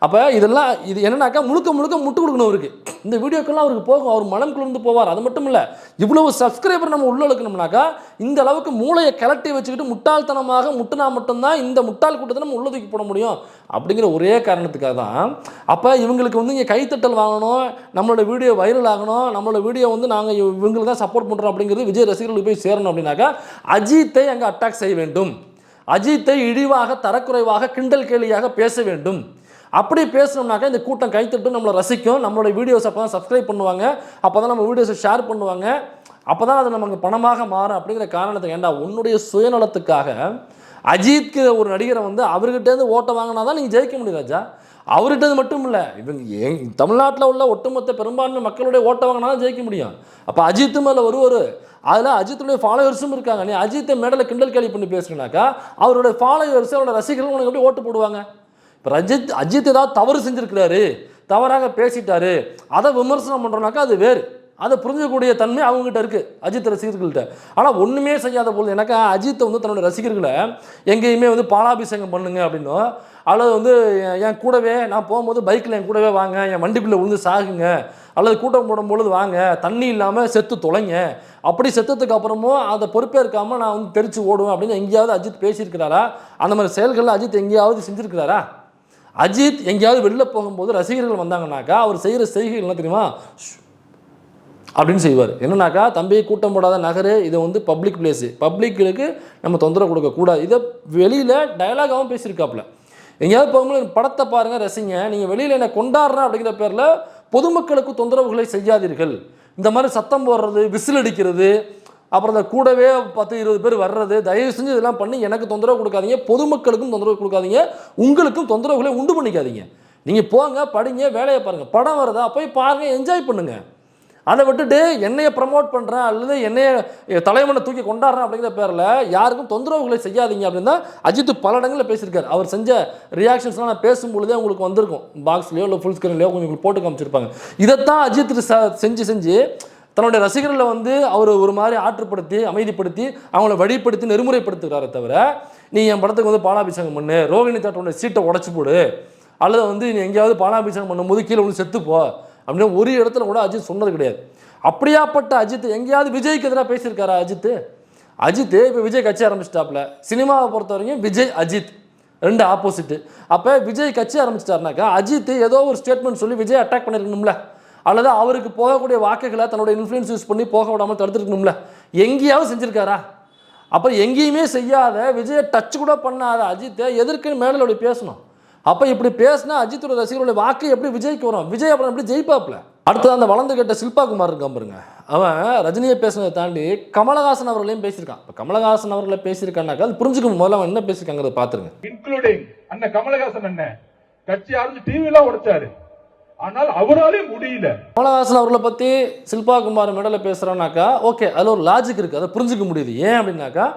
அப்போ இதெல்லாம் இது என்னன்னாக்கா முழுக்க முட்டு கொடுக்கணும் அவருக்கு. இந்த வீடியோக்கெல்லாம் அவருக்கு போகும், அவர் மனம் குளிர்ந்து போவார். அது மட்டும் இல்லை, இவ்வளவு சப்ஸ்கிரைபர் நம்ம உள்ள இழுக்கணும்னாக்கா இந்த அளவுக்கு மூளையை கிளட்டி வச்சுக்கிட்டு முட்டாள்தனமாக முட்டுனா மட்டும்தான் இந்த முட்டாள் கூட்டத்தை நம்ம உள்ளதுக்கு போட முடியும் அப்படிங்கிற ஒரே காரணத்துக்காக தான். அப்போ இவங்களுக்கு வந்து இங்கே கைத்தட்டல் வாங்கணும், நம்மளோட வீடியோ வைரல் ஆகணும், நம்மளோட வீடியோ வந்து நாங்கள் இவங்களுக்கு தான் சப்போர்ட் பண்ணுறோம் அப்படிங்கிறது விஜய் ரசிகர்களுக்கு போய் சேரணும் அப்படின்னாக்கா அஜித்தை அங்கே அட்டாக் செய்ய வேண்டும். அஜித்தை இழிவாக, தரக்குறைவாக, கிண்டல் கேலியாக பேச வேண்டும். அப்படி பேசணும்னாக்கா இந்த கூட்டம் கைத்தட்டும், நம்மளை ரசிக்கும், நம்மளோட வீடியோஸ் அப்போ தான் சப்ஸ்கிரைப் பண்ணுவாங்க, அப்போ தான் நம்ம வீடியோஸை ஷேர் பண்ணுவாங்க, அப்போ தான் அது நமக்கு பணமாக மாறும் அப்படிங்கிற காரணத்தை. ஏண்டா உன்னுடைய சுயநலத்துக்காக அஜித்க்கு ஒரு நடிகரை வந்து அவர்கிட்டேருந்து ஓட்டை வாங்கினா தான் நீங்கள் ஜெயிக்க முடியும் ராஜா. அவர்கிட்டது மட்டும் இல்லை, இவங்க தமிழ்நாட்டில் உள்ள ஒட்டுமொத்த பெரும்பான்மை மக்களுடைய ஓட்டை வாங்கினா தான் ஜெயிக்க முடியும். அப்போ அஜித்து மேலே ஒரு அதில் அஜித்துடைய ஃபாலோவர்ஸும் இருக்காங்க. நீ அஜித்தை மேடலை கிண்டல் கேலி பண்ணி பேசுனாக்கா அவருடைய ஃபாலோவர்ஸ், அவரோட ரசிகர்கள் உனக்கு எப்படி ஓட்டு போடுவாங்க? இப்போ அஜித் ஏதாவது தவறு செஞ்சுருக்கிறாரு, தவறாக பேசிட்டாரு, அதை விமர்சனம் பண்ணுறோன்னாக்கா அது வேறு. அதை புரிஞ்சக்கூடிய தன்மை அவங்ககிட்ட இருக்குது, அஜித் ரசிகர்கள்ட்ட. ஆனால் ஒன்றுமே செய்யாத போது எனக்கு அஜித்தை வந்து தன்னோட ரசிகர்களை எங்கேயுமே வந்து பாலாபிஷேகம் பண்ணுங்க அப்படின்னும், அல்லது வந்து என் கூடவே நான் போகும்போது பைக்கில் என் கூடவே வாங்க, என் வண்டிக்குள்ளே விழுந்து சாகுங்க, அல்லது கூட்டம் போடும்பொழுது வாங்க, தண்ணி இல்லாமல் செத்து தொலைங்க, அப்படி செத்ததுக்கு அப்புறமும் அதை பொறுப்பேற்காமல் நான் வந்து தெரிச்சு ஓடுவேன் அப்படின்னு எங்கேயாவது அஜித் பேசியிருக்கிறாரா? அந்த மாதிரி செயல்களில் அஜித் எங்கேயாவது செஞ்சுருக்கிறாரா? அஜித் எங்கேயாவது வெளில போகும்போது ரசிகர்கள் வந்தாங்கன்னாக்கா அவர் செய்கிற செய்கைகள் என்ன தெரியுமா அப்படின்னு செய்வார். என்னன்னாக்கா, தம்பி கூட்டம் போடாத நகரு, இது வந்து பப்ளிக் பிளேஸு, பப்ளிக்கு நம்ம தொந்தரவு கொடுக்கக்கூடாது. இதை வெளியில் டயலாகாகவும் பேசியிருக்காப்புல. எங்கேயாவது போகும்போது படத்தை பாருங்கள், ரசிங்க, நீங்கள் வெளியில் என்னை கொண்டாடுறேன் அப்படிங்கிற பேரில் பொதுமக்களுக்கு தொந்தரவுகளை செய்யாதீர்கள். இந்த மாதிரி சத்தம் போடுறது, விசில் அடிக்கிறது, அப்புறம் இந்த கூடவே 10-20 பேர் வர்றது, தயவு செஞ்சு இதெல்லாம் பண்ணி எனக்கு தொந்தரவு கொடுக்காதீங்க, பொதுமக்களுக்கும் தொந்தரவு கொடுக்காதீங்க, உங்களுக்கும் தொந்தரவுகளை உண்டு பண்ணிக்காதீங்க. நீங்கள் போங்க, படிங்க, வேலையை பாருங்கள், படம் வருதா போய் பாருங்கள், என்ஜாய் பண்ணுங்கள். அதை விட்டுட்டு என்னையை ப்ரமோட் பண்ணுறேன் அல்லது என்னைய தலைவனை தூக்கி கொண்டாடுறேன் அப்படிங்கிற பேரில் யாருக்கும் தொந்தரவுகளை செய்யாதீங்க அப்படின்னு தான் அஜித் பல இடங்களில் பேசியிருக்காரு. அவர் செஞ்ச ரியாக்ஷன்ஸ்லாம் நான் பேசும்பொழுதே உங்களுக்கு வந்திருக்கும், பாக்ஸ்லையோ இல்லை ஃபுல் ஸ்க்ரீன்லையோ கொஞ்சம் போட்டு காமிச்சிருப்பாங்க. இதைத்தான் அஜித் செஞ்சு தன்னுடைய ரசிகர்களை வந்து அவர் ஒரு மாதிரி ஆற்றுப்படுத்தி, அமைதிப்படுத்தி, அவங்கள வழிப்படுத்தி, நெறிமுறைப்படுத்துகிறாரே தவிர, நீ என் படத்துக்கு வந்து பாலாபிஷேகம் பண்ணு, ரோகிணி தேட்டரோட சீட்டை உடச்சி போடு, அல்லது வந்து நீ எங்கேயாவது பாலாபிஷேகம் பண்ணும்போது கீழே ஒன்று செத்துப்போ அப்படின்னு ஒரு இடத்துல கூட அஜித் சொன்னது கிடையாது. அப்படியாப்பட்ட அஜித் எங்கேயாவது விஜய்க்கு எதிராக பேசியிருக்காரா? அஜித் இப்போ விஜய் கட்சி ஆரம்பிச்சிட்டாப்புல. சினிமாவை பொறுத்த வரைக்கும் விஜய் அஜித் ரெண்டு ஆப்போசிட்டு. அப்போ விஜய் கட்சி ஆரம்பிச்சிட்டாருனாக்கா அஜித் ஏதோ ஒரு ஸ்டேட்மெண்ட் சொல்லி விஜய் அட்டாக் பண்ணியிருக்கணும்ல, அல்லது அவருக்கு போகக்கூடிய வாக்குகளை தன்னோட இன்ஃப்ளூயன்ஸ் யூஸ் பண்ணி போக விடாமல் தடுத்துருக்கணும்ல. எங்கேயாவது செஞ்சுருக்காரா? அப்புறம் எங்கேயுமே செய்யாத, விஜயை டச் கூட பண்ணாத அஜித்தை எதற்குன்னு மேலே பேசணும். அப்போ இப்படி பேசினா அஜித்தோட ரசிகர்களுடைய வாக்கு எப்படி விஜய்க்கு வரும்? விஜய் அப்புறம் எப்படி ஜெயிப்பாப்புல? அடுத்தது அந்த வளர்ந்து கேட்ட சில்பா குமார் இருக்கான் பாருங்க, அவன் ரஜினியை பேசுனதை தாண்டி கமலஹாசன் அவர்களையும் பேசியிருக்கான். இப்போ கமலஹாசன் அவர்களை பேசியிருக்கான்னாக்கா அது புரிஞ்சுக்கணும், முதல்ல அவன் என்ன பேசியிருக்காங்கிறத பார்த்துருங்க.
இன்க்ளூடிங் அண்ணன் கமலஹாசன் அண்ணன் கட்சி ஆரம்பிச்சு டிவிலாம் உடைச்சாரு, ஆனால் அவராலே முடியல.
கமலஹாசன் அவர்களை பற்றி சில்பா குமார் மேடையில் பேசுகிறான்னாக்கா ஓகே, அதில் ஒரு லாஜிக் இருக்குது, அதை புரிஞ்சுக்க முடியுது. ஏன் அப்படின்னாக்கா,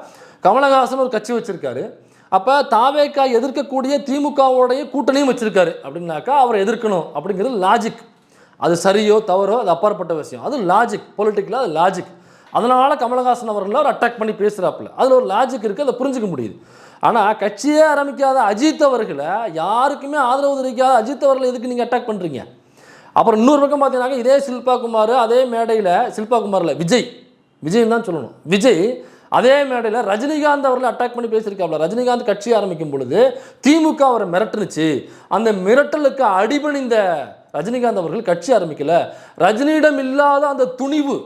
கமலஹாசன் ஒரு கட்சி வச்சிருக்காரு, அப்போ தாவேக்கா எதிர்க்கக்கூடிய திமுகவோடைய கூட்டணியும் வச்சிருக்காரு அப்படின்னாக்கா அவரை எதிர்க்கணும் அப்படிங்கிறது லாஜிக். அது சரியோ தவறோ அது அப்பாற்பட்ட விஷயம், அது லாஜிக், பொலிட்டிக்கலாக அது லாஜிக். அதனால் கமலஹாசன் அவர்களை ஒரு அட்டாக் பண்ணி பேசுகிறாப்புல, அதில் ஒரு லாஜிக் இருக்குது, அதை புரிஞ்சுக்க முடியுது. ஆனால் கட்சியே ஆரம்பிக்காத அஜித் அவர்களை, யாருக்குமே ஆதரவு தெரிவிக்காத அஜித் அவர்களை எதுக்கு நீங்கள் அட்டாக் பண்ணுறீங்க? அப்புறம் இன்னொரு பக்கம் பார்த்தீங்கன்னாக்க இதே சில்பா குமார் அதே மேடையில், சில்பா குமாரில் விஜய் தான் சொல்லணும், விஜய் அதே மேடையில் ரஜினிகாந்த் அவர்களை அட்டாக் பண்ணி பேசியிருக்காப்ல. ரஜினிகாந்த் கட்சி ஆரம்பிக்கும் பொழுது திமுக அவரை மிரட்டுனுச்சு. அந்த மிரட்டலுக்கு அடிபணிந்த ரஜினிகாந்த் அவர்கள் கட்சி ஆரம்பிக்கல. ரஜினியிடம் இல்லாத அந்த துணிவு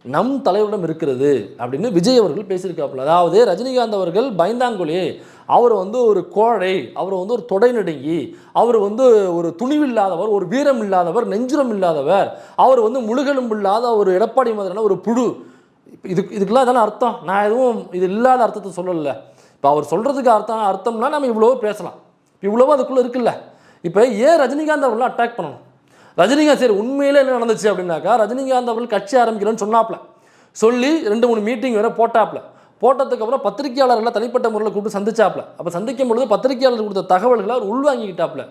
நம் தலைவரிடம் இருக்கிறது அப்படின்னு விஜய் அவர்கள் பேசியிருக்காப்புல. அதாவது ரஜினிகாந்த் அவர்கள் பயந்தாங்கொழி, அவர் வந்து ஒரு கோழை, அவர் வந்து ஒரு தொடை நடுங்கி, அவர் வந்து ஒரு துணிவில்லாதவர், ஒரு வீரம் இல்லாதவர், நெஞ்சுரம் இல்லாதவர், அவர் வந்து முழுகெலும்பு இல்லாத ஒரு எடப்பாடி மாதிரியான ஒரு புழு. இதுக்கெல்லாம் இதெல்லாம் அர்த்தம். நான் எதுவும் இது இல்லாத அர்த்தத்தை சொல்லலை. இப்போ அவர் சொல்கிறதுக்கு அர்த்தம்னா நம்ம இவ்வளோ பேசலாம். இவ்வளவோ அதுக்குள்ளே இருக்குல்ல. இப்போ ஏன் ரஜினிகாந்த் அவர்கள் அட்டாக் பண்ணணும்? ரஜினிகாந்த் சரி உண்மையிலே என்ன நடந்துச்சு அப்படின்னாக்கா, ரஜினிகாந்த் அவர்கள் கட்சி ஆரம்பிக்கிறேன்னு சொன்னாப்ல, சொல்லி 2-3 மீட்டிங் வேறு போட்டாப்ல. போட்டதுக்கப்புறம் பத்திரிகையாளர்களை தனிப்பட்ட முறையில் கூப்பிட்டு சந்திச்சாப்ல. அப்போ சந்திக்கும் பொழுது பத்திரிகையாளர் கொடுத்த தகவல்களை அவர் உள்வாங்கிக்கிட்டாப்ல.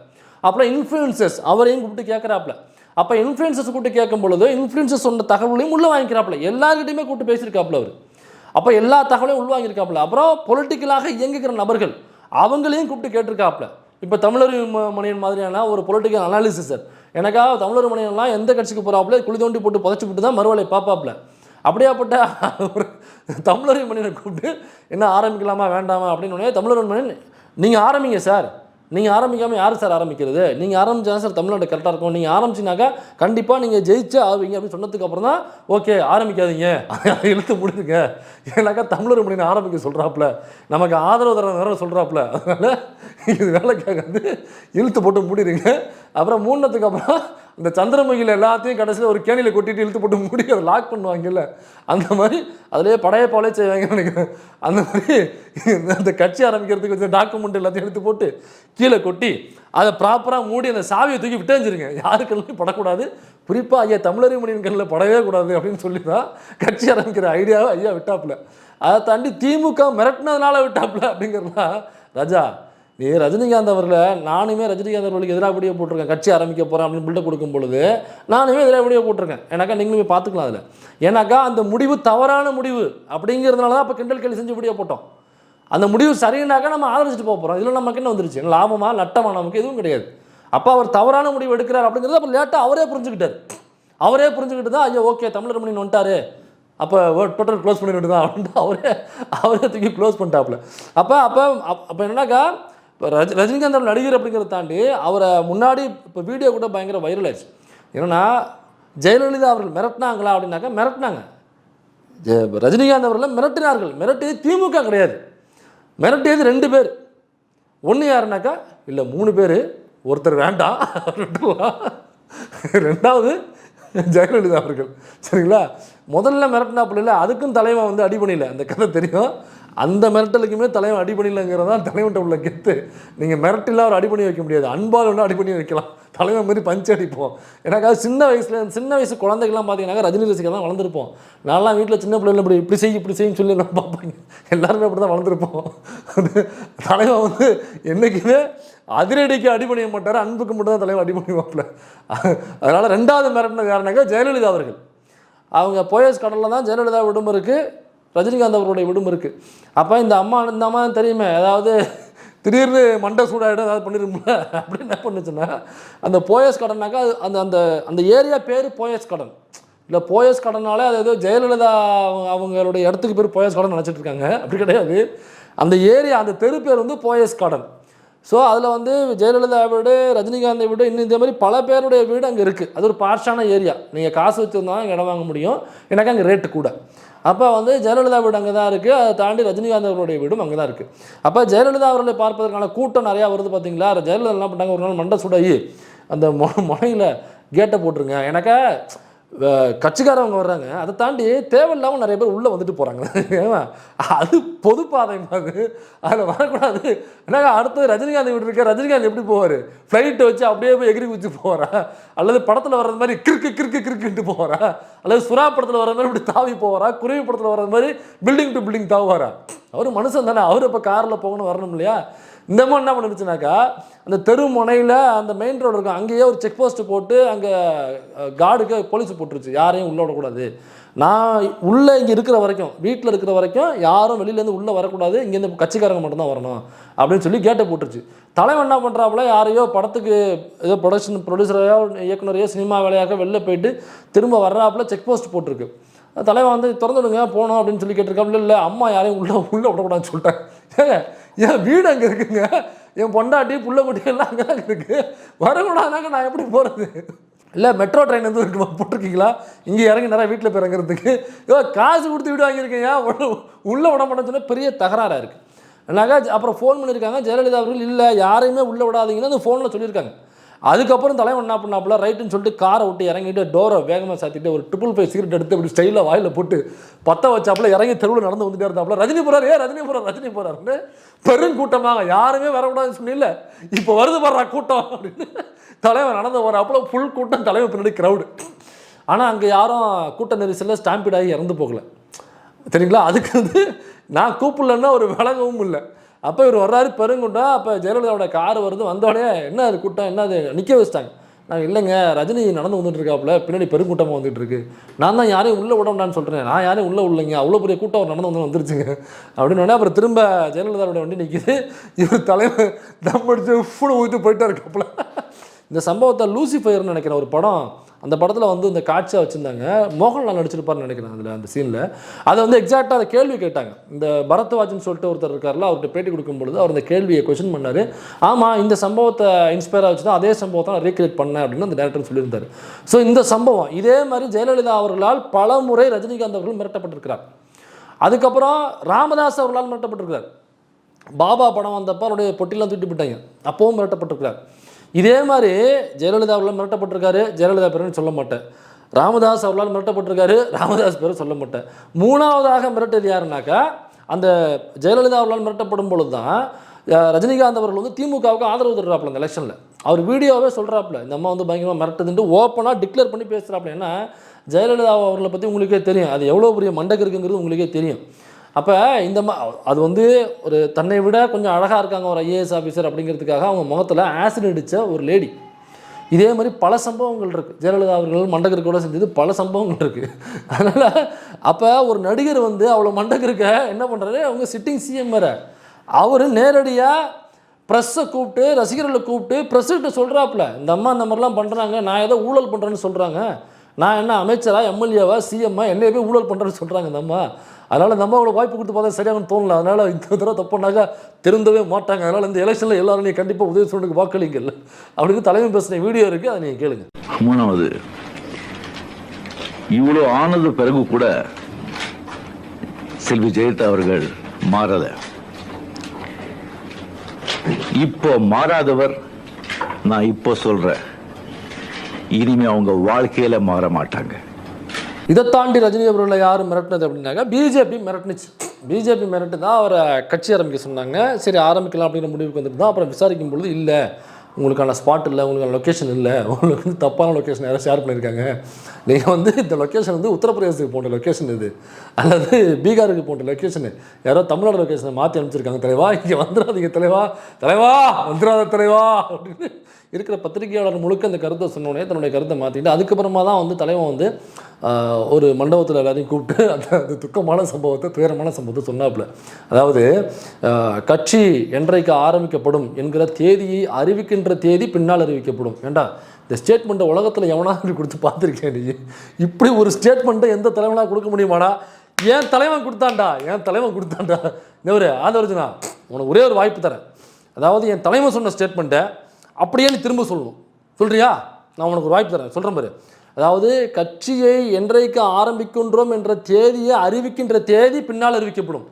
அப்புறம் இன்ஃப்ளூயன்சர்ஸ் அவரையும் கூப்பிட்டு கேட்குறாப்ல. அப்போ இன்ஃப்ளூயன்சர்ஸ் கூப்பிட்டு கேட்கும் பொழுது இன்ஃப்ளூயன்சர்ஸ் சொன்ன தகவலையும் உள்ள வாங்கிக்கிறாப்ல. எல்லார்கிட்டையுமே கூப்பிட்டு பேசியிருக்காப்ல அவர். அப்போ எல்லா தகவலையும் உள்வாங்கியிருக்காப்ல. அப்புறம் பொலிட்டிக்கலாக இயங்குகிற நபர்கள் அவங்களையும் கூப்பிட்டு கேட்டிருக்காப்ல. இப்போ தமிழர் மணியன் மாதிரியான ஒரு பொலிட்டிக்கல் அனாலிசிஸர், எனக்காக தமிழர் மணியன்லாம் எந்த கட்சிக்கு போகிறாப்புல குழி தோண்டி போட்டு புதைச்சி விட்டு தான் மறுவலை பார்ப்பாப்புல. அப்படியாப்பட்ட ஒரு தமிழர் மணியனை கூப்பிட்டு என்ன ஆரம்பிக்கலாமா வேண்டாமா அப்படின்னு தமிழர் மணியன் நீங்கள் ஆரம்பிங்க சார், நீங்கள் ஆரம்பிக்காமல் யார் சார் ஆரம்பிக்கிறது, நீங்கள் ஆரம்பிச்சா சார் தமிழ்நாடு கரெக்டாக இருக்கும், நீங்கள் ஆரம்பிச்சினாக்கா கண்டிப்பாக நீங்கள் ஜெயிச்சே ஆவீங்க அப்படின்னு சொன்னதுக்கு அப்புறம் தான் ஓகே ஆரம்பிக்காதீங்க இழுத்து முடிதுங்க. ஏன்னாக்கா தமிழர் மணியன் ஆரம்பிக்க சொல்கிறாப்புல, நமக்கு ஆதரவு தர வேற சொல்கிறாப்புல, அதனால் இது வேலைக்காக வந்து இழுத்து போட்டு மூடிடுங்க. அப்புறம் மூடினதுக்கு அப்புறம் இந்த சந்திரமுகியில் எல்லாத்தையும் கடைசியில் ஒரு கேணியில் கொட்டிட்டு இழுத்து போட்டு மூடி அதை லாக் பண்ணுவாங்கல்ல, அந்த மாதிரி அதிலே படையப்பாலே செய்வாங்கன்னு நினைக்கிறேன். அந்த மாதிரி அந்த கட்சி ஆரம்பிக்கிறதுக்கு வச்ச டாக்குமெண்ட் எல்லாத்தையும் எடுத்து போட்டு கீழே கொட்டி அதை ப்ராப்பராக மூடி அந்த சாவியை தூக்கி விட்டேஞ்சிருங்க. யாருக்கெல்லாம் படக்கூடாது, குறிப்பாக ஐயா தமிழர் மணியன் கண்ணில் படவே கூடாது அப்படின்னு சொல்லி தான் கட்சி ஆரம்பிக்கிற ஐடியாவை ஐயா விட்டாப்புல. அதை தாண்டி திமுக மிரட்டினதுனால விட்டாப்புல அப்படிங்கிறதுலாம் ராஜா, நீ ரஜினிகாந்த் அவர்களை நானுமே ரஜினிகாந்த் அவர்களுக்கு எதிராக வீடியோ போட்டிருக்கேன், கட்சி ஆரம்பிக்க போகிறேன் அப்படின்னு பில்டப் கொடுக்கும் பொழுது நானுமே எதிராக வீடியோ போட்டிருக்கேன். ஏன்னாக்கா நீங்களுமே பார்த்துக்கலாம் அதில். ஏன்னாக்கா அந்த முடிவு தவறான முடிவு அப்படிங்கிறதுனால தான் இப்போ கிண்டல் கேள்வி செஞ்சு வீடியோ போட்டோம். அந்த முடிவு சரியினாக்கா நம்ம ஆதரிச்சுட்டு போக போகிறோம். இதில் நமக்கு என்ன வந்துருச்சு, லாபமா நட்டமா, நமக்கு எதுவும் கிடையாது. அப்போ அவர் தவறான முடிவு எடுக்கிறார் அப்படிங்கிறது அப்போ லேட்டாக அவரே புரிஞ்சுக்கிட்டு தான் ஐயோ ஓகே தமிழர் மணியன் வந்துட்டாரு, அப்போ டோட்டல் க்ளோஸ் பண்ணிட்டு தான் அப்படின்ட்டு அவரே தூக்கி க்ளோஸ் பண்ணிட்டாப்புல. அப்போ என்னன்னாக்கா இப்போ ரஜினிகாந்த் நடிகர் அப்படிங்கிறத தாண்டி அவரை முன்னாடி இப்போ வீடியோ கூட பயங்கர வைரல் ஆயிடுச்சு. என்னென்னா ஜெயலலிதா அவர்கள் மிரட்டினாங்களா அப்படின்னாக்கா மிரட்டினாங்க. ரஜினிகாந்த் அவர்கள் மிரட்டினார்கள். மிரட்டியது திமுக கிடையாது, மிரட்டியது 2 பேர். ஒன்று யாருனாக்கா இல்லை 3 பேர், ஒருத்தர் வேண்டாம், 2வது ஜெயலலிதா அவர்கள். சரிங்களா, முதல்ல மிரட்டினாப்புல இல்லை, அதுக்கும் தலைவன் வந்து அடிபணியில், அந்த கதை தெரியும். அந்த மிரட்டலுக்குமே தலைவன் அடிபணியில்ங்கிறது தான் தலைவன்ட்ட உள்ள கெத்து. நீங்கள் மிரட்டிலாம் ஒரு அடிபணி வைக்க முடியாது, அன்பால் ஒன்று அடிபணி வைக்கலாம், தலைவன் மாதிரி பஞ்சு அடிப்போம். எனக்கு அது சின்ன வயசு குழந்தைகள்லாம் பார்த்தீங்கன்னா ரஜினி ரசிகர் தான் வளர்ந்துருப்போம். நான்லாம் வீட்டில் சின்ன பிள்ளைகள் இப்படி செய்யும் சொல்லி நான் பார்ப்பாங்க, எல்லாருமே அப்படி தான் வளர்ந்துருப்போம். தலைவன் வந்து என்றைக்குமே அதிரடிக்கு அடிபணிய மாட்டார், அன்புக்கு மட்டும் தான் தலைவன் அடிபணிவாப்பில். அதனால் 2வது மிரட்டினது யாருனாக்கா ஜெயலலிதா அவர்கள். அவங்க போயஸ் கடலில் தான் ஜெயலலிதா விடும் இருக்குது, ரஜினிகாந்த் அவருடைய விடும் இருக்குது. அப்போ இந்த அம்மா தெரியுமே, அதாவது திடீர்னு மண்டை சூடாகிடும் ஏதாவது பண்ணிருமில்ல, அப்படி என்ன பண்ணுச்சுன்னா அந்த போயஸ் கடன்னாக்கா அந்த அந்த அந்த ஏரியா பேர் போயஸ் கடன் இல்லை, போயஸ் கடனாலே அது ஏதோ ஜெயலலிதா அவங்களுடைய இடத்துக்கு பேர் போயஸ் கடன் நினச்சிட்டு இருக்காங்க. அப்படி கிடையாது, அந்த ஏரியா அந்த தெரு பேர் வந்து போயஸ் கடன். ஸோ அதில் வந்து ஜெயலலிதா வீடு, ரஜினிகாந்தை வீடு, இன்னும் இதே மாதிரி பல பேருடைய வீடு அங்கே இருக்குது. அது ஒரு பார்ஷான ஏரியா, நீங்கள் காசு வச்சுருந்தா அங்கே இடம் வாங்க முடியும், எனக்கு அங்கே ரேட்டு கூட. அப்போ வந்து ஜெயலலிதா வீடு அங்கே தான் இருக்குது, அதை தாண்டி ரஜினிகாந்த் அவருடைய வீடும் அங்கே தான் இருக்குது. அப்போ ஜெயலலிதா அவர்களை பார்ப்பதற்கான கூட்டம் நிறையா வருது பார்த்தீங்களா. ஜெயலலிதா என்ன பண்ணாங்க, ஒரு நாள் மண்டை சுடாயி அந்த முனையில் கேட்டை போட்டுருங்க, எனக்கு கட்சிக்காரவங்க வர்றாங்க, அதை தாண்டி தேவையில்லாமல் நிறைய பேர் உள்ளே வந்துட்டு போகிறாங்க. அது பொது பாதை மாதிரி, அதில் வரக்கூடாது. ஏன்னாக்கா அடுத்தது ரஜினிகாந்த் வீடு இருக்க, ரஜினிகாந்த் எப்படி போவார், ஃப்ளைட்டை வச்சு அப்படியே போய் எகிரி குச்சி போவாரா, அல்லது படத்தில் வர்றது மாதிரி கிறுக்கிட்டு போவாரா, அல்லது சுறா படத்தில் வர்ற மாதிரி இப்படி தாவி போவாரா, குருவி படத்தில் வர்றது மாதிரி பில்டிங் டு பில்டிங் தாவாரா. அவர் மனுஷன் தானே, அவர் இப்போ காரில் போகணும் வரணும் இல்லையா. இந்த மாதிரி என்ன பண்ணுச்சுனாக்கா அந்த தெரு முனையில் அந்த மெயின் ரோடு இருக்கும், அங்கேயே ஒரு செக் போஸ்ட்டு போட்டு அங்கே கார்டுக்கு போலீஸ் போட்டுருச்சு, யாரையும் உள்ளே விடக்கூடாது. நான் உள்ளே இங்கே இருக்கிற வரைக்கும், வீட்டில் இருக்கிற வரைக்கும் யாரும் வெளியிலேருந்து உள்ளே வரக்கூடாது, இங்கேருந்து கட்சிக்காரங்க மட்டும்தான் வரணும் அப்படின்னு சொல்லி கேட்டை போட்டுருச்சு. தலைவன் என்ன பண்ணுறாப்புல, யாரையோ படத்துக்கு ஏதோ ப்ரொடியூசரையோ இயக்குனரையோ சினிமா வேலையாக வெளில போயிட்டு திரும்ப வர்றாப்புல செக் போஸ்ட் போட்டிருக்கு. தலைவன் வந்து திறந்து விடுங்க போனோம் அப்படின்னு சொல்லி கேட்டிருக்காப்புல. இல்லை அம்மா யாரையும் உள்ளே விடக்கூடாதுன்னு சொல்லிட்டேன். ஏங்க என் வீடு அங்கே இருக்குங்க, என் பொண்டாட்டி புள்ள குட்டிகள்லாம் அங்கே தான் இருக்குது, வரக்கூடாதாங்க நான் எப்படி போகிறது? இல்லை மெட்ரோ ட்ரெயின் வந்து போட்டிருக்கீங்களா, இங்கே இறங்கி நிறைய வீட்டில் போய் இறங்குறதுக்கு காசு கொடுத்து வீடு வாங்கியிருக்கீங்க, உள்ளே விட மாட்டேன்னு சொன்னால் பெரிய தகராறாக இருக்குது. என்னாக்கா அப்புறம் ஃபோன் பண்ணியிருக்காங்க ஜெயலலிதா அவர்கள், இல்லை யாரையுமே உள்ளே விடாதீங்கன்னு அந்த ஃபோனில் சொல்லியிருக்காங்க. அதுக்கப்புறம் தலைவன் என்ன பண்ணாப்புல, ரைட்டுன்னு சொல்லிட்டு காரை விட்டு இறங்கிட்டு டோரை வேகமாக சாத்திட்டு ஒரு 555 சிகரெட் எடுத்து அப்படி ஸ்டைலில் வாயில் போட்டு பற்ற வச்சாப்புல இறங்கி தெருவில் நடந்து வந்துட்டே இருந்தாப்புல. ரஜினி போகிறார், ரஜினி போகிறாருன்னு பெருங்கூட்டமாக, யாருமே வரக்கூடாதுன்னு சொன்னில்ல, இப்போ வருது பாடுறா கூட்டம் அப்படின்னு தலைவன் நடந்து போகிறாப்புல. ஃபுல் கூட்டம், தலைவன் பின்னாடி க்ரௌடு. ஆனால் அங்கே யாரும் கூட்ட நெரிசலில் ஸ்டாம்பிட் ஆகி இறந்து போகலை, சரிங்களா? அதுக்கு வந்து நான் கூப்பிடலன்னா ஒரு விலகவும் இல்லை. அப்போ இவர் வர்றாரு பெருங்கூட்டம். அப்போ ஜெயலலிதாவோட கார் வருது, வந்தோடனே என்ன அது கூட்டம், என்ன அது நிற்க வச்சிட்டாங்க. நாங்கள் இல்லைங்க ரஜினி நடந்து வந்துட்டு இருக்காப்புல, பின்னாடி பெருங்கூட்டமாக வந்துட்டு இருக்கு, நான் தான் யாரையும் உள்ளே விடணும்னு சொல்கிறேன், நான் யாரையும் உள்ளே விடலைங்க, அவ்வளோ பெரிய கூட்டம் அவர் நடந்து வந்துருச்சுங்க அப்படின்னு. அப்புறம் திரும்ப ஜெயலலிதாவோட வண்டி நிற்கிது, இவர் தலைவர் தம் அடிச்சு ஃபுல் ஊற்றி போயிட்டா இருக்காப்புல. இந்த சம்பவத்தை லூசிஃபயர்னு நினைக்கிறேன் ஒரு படம், அந்த படத்தில் வந்து இந்த காட்சியாக வச்சுருந்தாங்க, மோகன்லால் நடிச்சிருப்பார்னு நினைக்கிறேன் அதில், அந்த சீனில். அதை வந்து எக்ஸாக்டாக அதை கேள்வி கேட்டாங்க. இந்த பரத்வாஜ்னு சொல்லிட்டு ஒருத்தர் இருக்கார்ல, அவர்கிட்ட பேட்டி கொடுக்கும்பொழுது அவர் இந்த கேள்வியை கொஸ்டின் பண்ணார். ஆமாம், இந்த சம்பவத்தை இன்ஸ்பயராக வச்சு தான் அதே சம்பவத்தை நான் ரீக்ரியேட் பண்ணேன் அப்படின்னு அந்த டேரக்டர் சொல்லியிருந்தார். ஸோ இந்த சம்பவம் இதே மாதிரி ஜெயலலிதா அவர்களால் பல முறை ரஜினிகாந்த் அவர்கள் மிரட்டப்பட்டிருக்கிறார். அதுக்கப்புறம் ராமதாஸ் அவர்களால் மிரட்டப்பட்டிருக்கிறார். பாபா படம் வந்தப்போ அவருடைய பொட்டிலாம் தூட்டி போட்டாங்க, அப்பவும் மிரட்டப்பட்டிருக்கிறார். இதே மாதிரி ஜெயலலிதா அவர்களால் மிரட்டப்பட்டிருக்காரு, ஜெயலலிதா பேருன்னு சொல்ல மாட்டேன். ராமதாஸ் அவர்களால் மிரட்டப்பட்டிருக்காரு, ராமதாஸ் பேரும் சொல்ல மாட்டேன். மூணாவதாக மிரட்டது யாருன்னாக்கா, அந்த ஜெயலலிதா அவர்களால் மிரட்டப்படும் பொழுது தான் ரஜினிகாந்த் அவர்கள் வந்து திமுகவுக்கு ஆதரவு தர்றாப்புல அந்த எலெக்ஷனில். அவர் வீடியோவே சொல்கிறாப்புல, இந்த அம்மா வந்து பயங்கரமாக மிரட்டுதுன்ட்டு ஓப்பனாக டிக்ளேர் பண்ணி பேசுகிறாப்புல. ஏன்னா ஜெயலலிதா அவர்களை பற்றி உங்களுக்கே தெரியும், அது எவ்வளோ பெரிய மண்டக்கு இருக்குங்கிறது உங்களுக்கே தெரியும். அப்போ இந்த அது வந்து ஒரு தன்னை விட கொஞ்சம் அழகாக இருக்காங்க ஒரு ஐஏஎஸ் ஆஃபீஸர் அப்படிங்கிறதுக்காக அவங்க முகத்தில் ஆசிட் அடித்த ஒரு லேடி. இதே மாதிரி பல சம்பவங்கள் இருக்குது. ஜெயலலிதா அவர்கள் மண்டகருக்கு கூட செஞ்சது பல சம்பவங்கள் இருக்குது. அதனால் அப்போ ஒரு நடிகர் வந்து அவ்வளோ மண்டகருக்க என்ன பண்ணுறாரு, அவங்க சிட்டிங் சிஎம் வேறு, அவர் நேரடியாக ப்ரெஸ்ஸை கூப்பிட்டு ரசிகர்களை கூப்பிட்டு ப்ரெஸ்ஸுக்கிட்ட சொல்கிறாப்புல, இந்த அம்மா இந்த மாதிரிலாம் பண்ணுறாங்க, நான் ஏதோ ஊழல் பண்ணுறேன்னு சொல்கிறாங்க, நான் என்ன அமைச்சரா எம்எல்ஏவா சிஎம்மா என்னைய போய் ஊழல் பண்ணுறேன்னு சொல்கிறாங்க இந்த அம்மா, அதனால் இந்த அம்மா அவ்வளோ வாய்ப்பு கொடுத்து பார்த்தா சரியாகனு தோணல, அதனால் இந்த தடவை தப்புனாக்கா திருந்தவே மாட்டாங்க, அதனால் இந்த எலெக்ஷனில் எல்லாரும் நீங்கள் கண்டிப்பாக உதயசூரனுக்கு வாக்களிங்கல்ல அப்படின்னு தலைமை பேசின வீடியோ இருக்குது, அதை நீங்கள் கேளுங்க.
மூணாவது, இவ்வளோ ஆனது பிறகு கூட செல்வி ஜெயலலிதா அவர்கள் மாறல. இப்போ மாறாதவர் நான் இப்போ சொல்றேன், இனிமே அவங்க வாழ்க்கையில மாற மாட்டாங்க.
இதை தாண்டி ரஜினி அவர்களை யார் மிரட்டினது அப்படின்னாக்கா பிஜேபி மிரட்டுனுச்சு. பிஜேபி மிரட்டு தான் அவரை கட்சி ஆரம்பிக்க சொன்னாங்க. சரி ஆரம்பிக்கலாம் அப்படிங்கிற முடிவுக்கு வந்துட்டு தான் அப்புறம் விசாரிக்கும் பொழுது, இல்லை உங்களுக்கான ஸ்பாட் இல்லை, உங்களுக்கான லொக்கேஷன் இல்லை, உங்களுக்கு வந்து தப்பான லொக்கேஷன் யாரும் ஷேர் பண்ணியிருக்காங்க, நீங்கள் வந்து இந்த லொக்கேஷன் வந்து உத்தரப்பிரதேசத்துக்கு போன்ற லொக்கேஷன் இது, அல்லது பீகாருக்கு போன்ற லொக்கேஷனு, யாரோ தமிழ்நாடு லொக்கேஷனை மாற்றி அனுப்பிச்சிருக்காங்க, தலைவா இங்கே வந்துடாதீங்க தலைவா, தலைவா வந்துடாத தலைவா அப்படின்னு இருக்கிற பத்திரிகையாளர் முழுக்க அந்த கருத்தை சொன்னோடனே தன்னுடைய கருத்தை மாற்றிட்டு அதுக்கப்புறமா தான் வந்து தலைவன் வந்து ஒரு மண்டபத்தில் எல்லாரையும் கூப்பிட்டு அந்த துக்கமான சம்பவத்தை, துயரமான சம்பவத்தை சொன்னாப்புல. அதாவது கட்சி என்றைக்கு ஆரம்பிக்கப்படும் என்கிற தேதியை அறிவிக்கின்ற தேதி பின்னால் அறிவிக்கப்படும். ஏண்டா இந்த ஸ்டேட்மெண்ட்டை உலகத்தில் எவனாக கொடுத்து பார்த்துருக்கேன் நீ, இப்படி ஒரு ஸ்டேட்மெண்ட்டை எந்த தலைவனாக கொடுக்க முடியுமாடா? என் தலைவன் கொடுத்தான்டா இந்த ஒரு ஆதரவுனா உனக்கு ஒரே ஒரு வாய்ப்பு தரேன், அதாவது என் தலைவன் சொன்ன ஸ்டேட்மெண்ட்டை அப்படியே நீ திரும்ப சொல்லணும், சொல்கிறியா? நான் உனக்கு ஒரு வாய்ப்பு தரேன், சொல்கிறேன் பாரு. அதாவது கட்சியை என்றைக்கு ஆரம்பிக்கின்றோம் என்ற தேதியை அறிவிக்கின்ற தேதி பின்னால் அறிவிக்கப்படும்,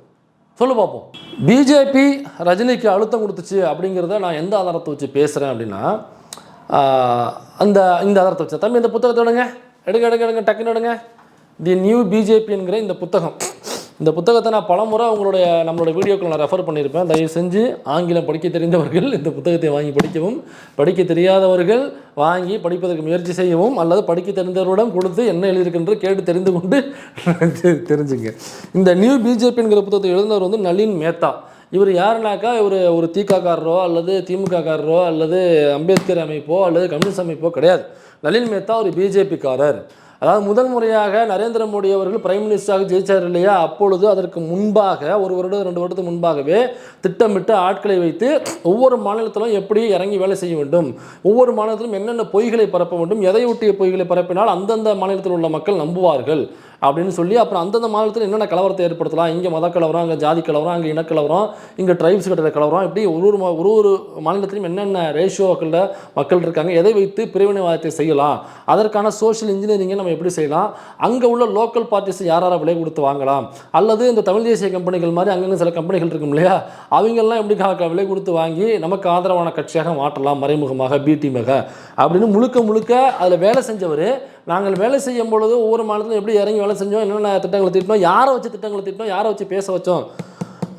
சொல்லு பார்ப்போம். பிஜேபி ரஜினிக்கு அழுத்தம் கொடுத்துச்சு அப்படிங்கிறத நான் எந்த ஆதாரத்தை வச்சு பேசுகிறேன் அப்படின்னா, இந்த ஆதாரத்தை வச்சு தம்பி இந்த புத்தகத்தை எடுங்க டக்குன்னு எடுங்க, தி நியூ பிஜேபி என்கிற இந்த புத்தகம். இந்த புத்தகத்தை நான் பலமுறை நம்மளுடைய வீடியோக்களை நான் ரெஃபர் பண்ணியிருப்பேன். தயவு செஞ்சு ஆங்கிலம் படிக்க தெரிந்தவர்கள் இந்த புத்தகத்தை வாங்கி படிக்கவும், படிக்க தெரியாதவர்கள் வாங்கி படிப்பதற்கு முயற்சி செய்யவும், அல்லது படிக்க தெரிந்தவரிடம் கொடுத்து என்ன எழுதியிருக்கின்ற கேட்டு தெரிந்து கொண்டு தெரிஞ்சுங்க. இந்த நியூ பிஜேபிங்கிற புத்தகத்தை எழுதினவர் வந்து நளின் மேத்தா. இவர் யாருனாக்கா, இவர் ஒரு திகாக்காரரோ அல்லது திமுககாரரோ அல்லது அம்பேத்கர் அமைப்போ அல்லது கம்யூனிஸ்ட் அமைப்போ கிடையாது. நளின் மேத்தா ஒரு பிஜேபிக்காரர். அதாவது முதல் முறையாக நரேந்திர மோடி அவர்கள் பிரைம் மினிஸ்டராக ஜெயிச்சார் இல்லையா, அப்பொழுது அதற்கு முன்பாக 1 வருடம் 2 வருடத்துக்கு முன்பாகவே திட்டமிட்டு ஆட்களை வைத்து ஒவ்வொரு மாநிலத்திலும் எப்படி இறங்கி வேலை செய்ய வேண்டும், ஒவ்வொரு மாநிலத்திலும் என்னென்ன பொய்களை பரப்ப வேண்டும், எதை ஒட்டிய பொய்களை பரப்பினால் அந்தந்த மாநிலத்தில் உள்ள மக்கள் நம்புவார்கள் அப்படின்னு சொல்லி அப்புறம் அந்தந்த மாநிலத்தில் என்னென்ன கலவரத்தை ஏற்படுத்தலாம், இங்கே மத கலவரம், அங்கே ஜாதி கலவரம், அங்கே இனக்கலவரம், இங்கே ட்ரைப்ஸ் கட்டுற கலவரம், இப்படி ஒரு மாநிலத்திலையும் என்னென்ன ரேஷியோக்களில் மக்கள் இருக்காங்க, எதை வைத்து பிரிவினைவாதத்தை செய்யலாம், அதற்கான சோஷியல் இன்ஜினியரிங்கை நம்ம எப்படி செய்யலாம், அங்கே உள்ள லோக்கல் பார்ட்டிஸ் யாரார விலை கொடுத்து வாங்கலாம், அல்லது இந்த தமிழ் தேசிய கம்பெனிகள் மாதிரி அங்கங்கே சில கம்பெனிகள் இருக்கும் இல்லையா, அவங்கெல்லாம் எப்படி விலை கொடுத்து வாங்கி நமக்கு ஆதரவான கட்சியாக மாற்றலாம், மறைமுகமாக பிடிமாக அப்படின்னு முழுக்க அதில் வேலை செஞ்சவர். நாங்கள் வேலை செய்யும் பொழுது ஒவ்வொரு மாநிலத்திலும் எப்படி இறங்கி வேலை செஞ்சோம், என்னென்ன திட்டங்களை திட்டோம், யாரை வச்சு திட்டங்களை திட்டோம், யாரை வச்சு பேச வச்சோம்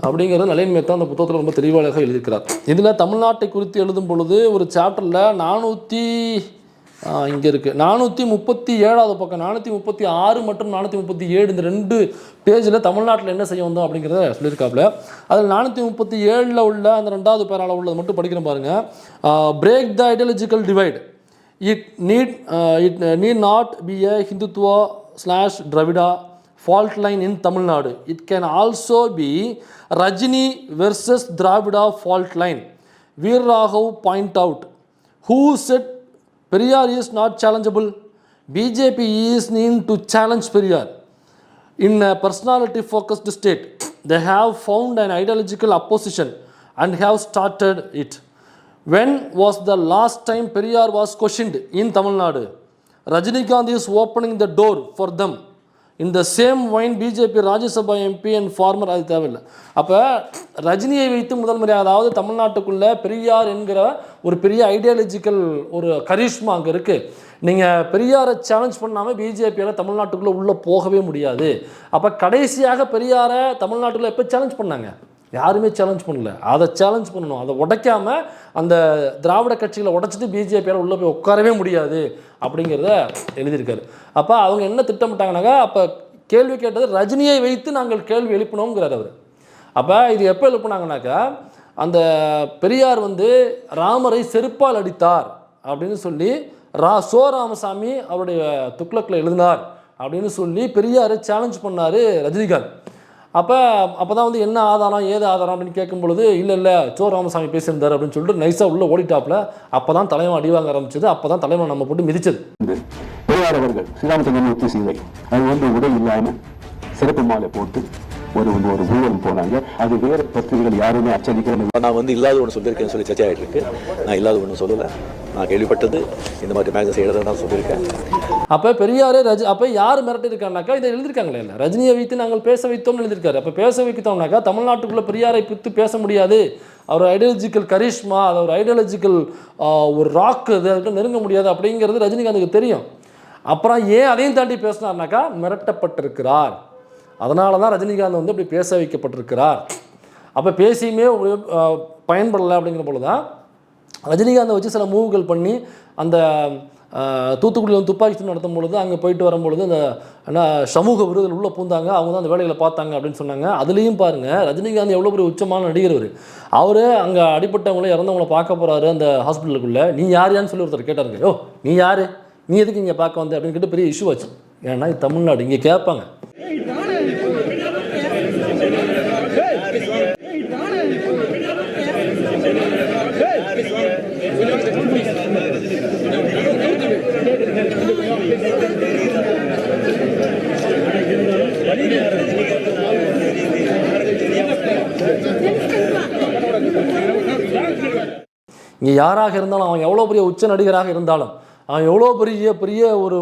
அப்படிங்கிறது நளின் மேத்தா அந்த புத்தகத்தில் ரொம்ப தெளிவாக எழுதியிருக்கிறார். இதில் தமிழ்நாட்டை குறித்து எழுதும் பொழுது ஒரு சாப்டரில் 437வது பக்கம் 436 மற்றும் 437 இந்த 2 பேஜில் தமிழ்நாட்டில் என்ன செய்ய வந்தோம் அப்படிங்கிறத சொல்லியிருக்காப்புல. அதில் 437 உள்ள அந்த 2வது பேரால் உள்ளது மட்டும் படிக்கிறேன் பாருங்கள். Break the ideological divide. It need not be a Hindutva/Dravida fault line in Tamil Nadu. It can also be Rajini versus Dravida fault line. Veer Raghav point out. Who said Periyar is not challengeable? BJP is need to challenge Periyar. In a personality focused state, they have found an ideological opposition and have started it. When was the last time Periyar was questioned in Tamil Nadu? Rajinikanth is opening the door for them. In the same vein, BJP Rajya Sabha MP and former அது தேவையில்லை. அப்போ ரஜினியை வைத்து முதல் முறை, அதாவது தமிழ்நாட்டுக்குள்ளே பெரியார் என்கிற ஒரு பெரிய ஐடியாலஜிக்கல் ஒரு கரிஷ்மா அங்கே இருக்குது. நீங்கள் பெரியாரை சேலஞ்ச் பண்ணாமல் பிஜேபியால் தமிழ்நாட்டுக்குள்ளே உள்ளே போகவே முடியாது. அப்போ கடைசியாக பெரியாரை தமிழ்நாட்டுக்குள்ளே எப்போ சேலஞ்ச் பண்ணாங்க? யாருமே சேலஞ்ச் பண்ணல. அதை சேலஞ்ச் பண்ணணும். அதை உடைக்காமல் அந்த திராவிட கட்சிகளை உடைச்சிட்டு பிஜேபியால் உள்ளே போய் உட்காரவே முடியாது அப்படிங்கிறத எழுதியிருக்காரு. அப்போ அவங்க என்ன திட்டமிட்டாங்கனாக்கா, அப்போ கேள்வி கேட்டது ரஜினியை வைத்து நாங்கள் கேள்வி எழுப்பினோங்கிறார் அவர். அப்போ இது எப்போ எழுப்பினாங்கனாக்கா, அந்த பெரியார் ராமரை செருப்பால் அடித்தார் அப்படின்னு சொல்லி ராமசாமி அவருடைய துக்ளக்கில் எழுதினார் அப்படின்னு சொல்லி பெரியாரை சேலஞ்ச் பண்ணார் ரஜினிகாந்த். அப்போ தான் என்ன ஆதாரம் ஏது ஆதாரம் அப்படின்னு கேட்கும் பொழுது இல்லை ராமசாமி பேசியிருந்தார் அப்படின்னு சொல்லிட்டு நைஸாக உள்ளே ஓடிட்டாப்புல. அப்போ தான் தலைவன் அடி வாங்க ஆரம்பிச்சது. அப்போ தான் தலைவன் நம்ம போட்டு மிதிச்சது.
பெரியார் அவர்கள் ஸ்ரீராமச்சந்திரமூர்த்தி சிலை அது உடை இல்லாமல் சிறப்பு மாலை போட்டு ஒரு ஊழலும் போனாங்க. அது வேறு பத்திரிகைகள் யாருமே அச்சடிக்கிறேன்.
நான் இல்லாத ஒன்று சொல்லியிருக்கேன்னு சொல்லி சர்ச்சை ஆகிட்டு இருக்கு. நான் இல்லாத ஒன்று சொல்லலை. நான் கேள்விப்பட்டது இந்த மாதிரி மேகசின் எழுத நான் சொல்லியிருக்கேன்.
அப்போ பெரியாரே அப்போ யார் மிரட்டிருக்காங்கனாக்கா இதை எழுதியிருக்காங்களே இல்லை, ரஜினியை வைத்து நாங்கள் பேச வைத்தோம்னு எழுதியிருக்காரு. அப்போ பேச வைத்தோம்னாக்கா தமிழ்நாட்டுக்குள்ளே பெரியாரை பித்து பேச முடியாது. அவர் ஐடியாலஜிக்கல் கரிஷ்மா, அது ஒரு ஐடியாலஜிக்கல் ஒரு ராக்கு, அது நெருங்க முடியாது அப்படிங்கிறது ரஜினிகாந்துக்கு தெரியும். அப்புறம் ஏன் அதையும் தாண்டி பேசினார்னாக்கா மிரட்டப்பட்டிருக்கிறார். அதனால தான் ரஜினிகாந்த் இப்படி பேச வைக்கப்பட்டிருக்கிறார். அப்போ பேசியுமே பயன்படலை அப்படிங்கிற போல தான் ரஜினிகாந்தை வச்சு சில மூவ்கள் பண்ணி அந்த தூத்துக்குடியில் துப்பாக்கி சூடு நடத்தும் பொழுது அங்கே போயிட்டு வரும்பொழுது அந்த சமூக விரோதிகள் உள்ளே பூந்தாங்க. அவங்க தான் அந்த வேலைகளை பார்த்தாங்க அப்படின்னு சொன்னாங்க. அதுலேயும் பாருங்கள், ரஜினிகாந்த் எவ்வளோ பெரிய உச்சமான நடிகர். அவர் அங்கே அடிப்பட்டவங்கள இறந்தவங்களை பார்க்க போகிறாரு அந்த ஹாஸ்பிட்டலுக்குள்ளே. நீ யாருன்னு சொல்லி ஒருத்தர் கேட்டாருங்க. ஓ நீ யார், நீ எதுக்கு இங்கே பார்க்க வந்த அப்படின்னு கேட்டு பெரிய இஷ்யூ ஆச்சு. ஏன்னா இது தமிழ்நாடு, இங்கே கேட்பாங்க. இங்கே யாராக இருந்தாலும், அவன் எவ்வளோ பெரிய உச்ச நடிகராக இருந்தாலும், அவன் எவ்வளோ பெரிய ஒரு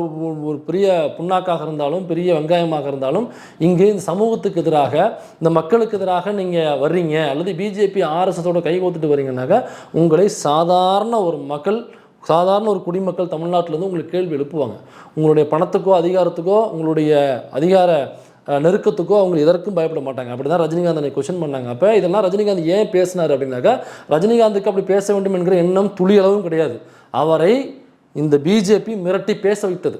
பெரிய புண்ணாக்காக இருந்தாலும், பெரிய வெங்காயமாக இருந்தாலும், இங்கே இந்த சமூகத்துக்கு எதிராக, இந்த மக்களுக்கு எதிராக நீங்கள் வர்றீங்க அல்லது பிஜேபி ஆர்எஸ்எஸோட கை கோத்துட்டு வரீங்கன்னாக்கா உங்களை சாதாரண ஒரு மக்கள், சாதாரண ஒரு குடிமக்கள் தமிழ்நாட்டிலேருந்து உங்களுக்கு கேள்வி எழுப்புவாங்க. உங்களுடைய பணத்துக்கோ அதிகாரத்துக்கோ உங்களுடைய அதிகார நெருக்கத்துக்கோ அவங்க எதற்கும் பயப்பட மாட்டாங்க. அப்படி தான் ரஜினிகாந்த் கொஸ்டின் பண்ணாங்க. அப்போ இதெல்லாம் ரஜினிகாந்த் ஏன் பேசினார் அப்படின்னாக்கா, ரஜினிகாந்துக்கு அப்படி பேச வேண்டும் என்கிற எண்ணம் துளி அளவும் கிடையாது. அவரை இந்த பிஜேபி மிரட்டி பேச வைத்தது.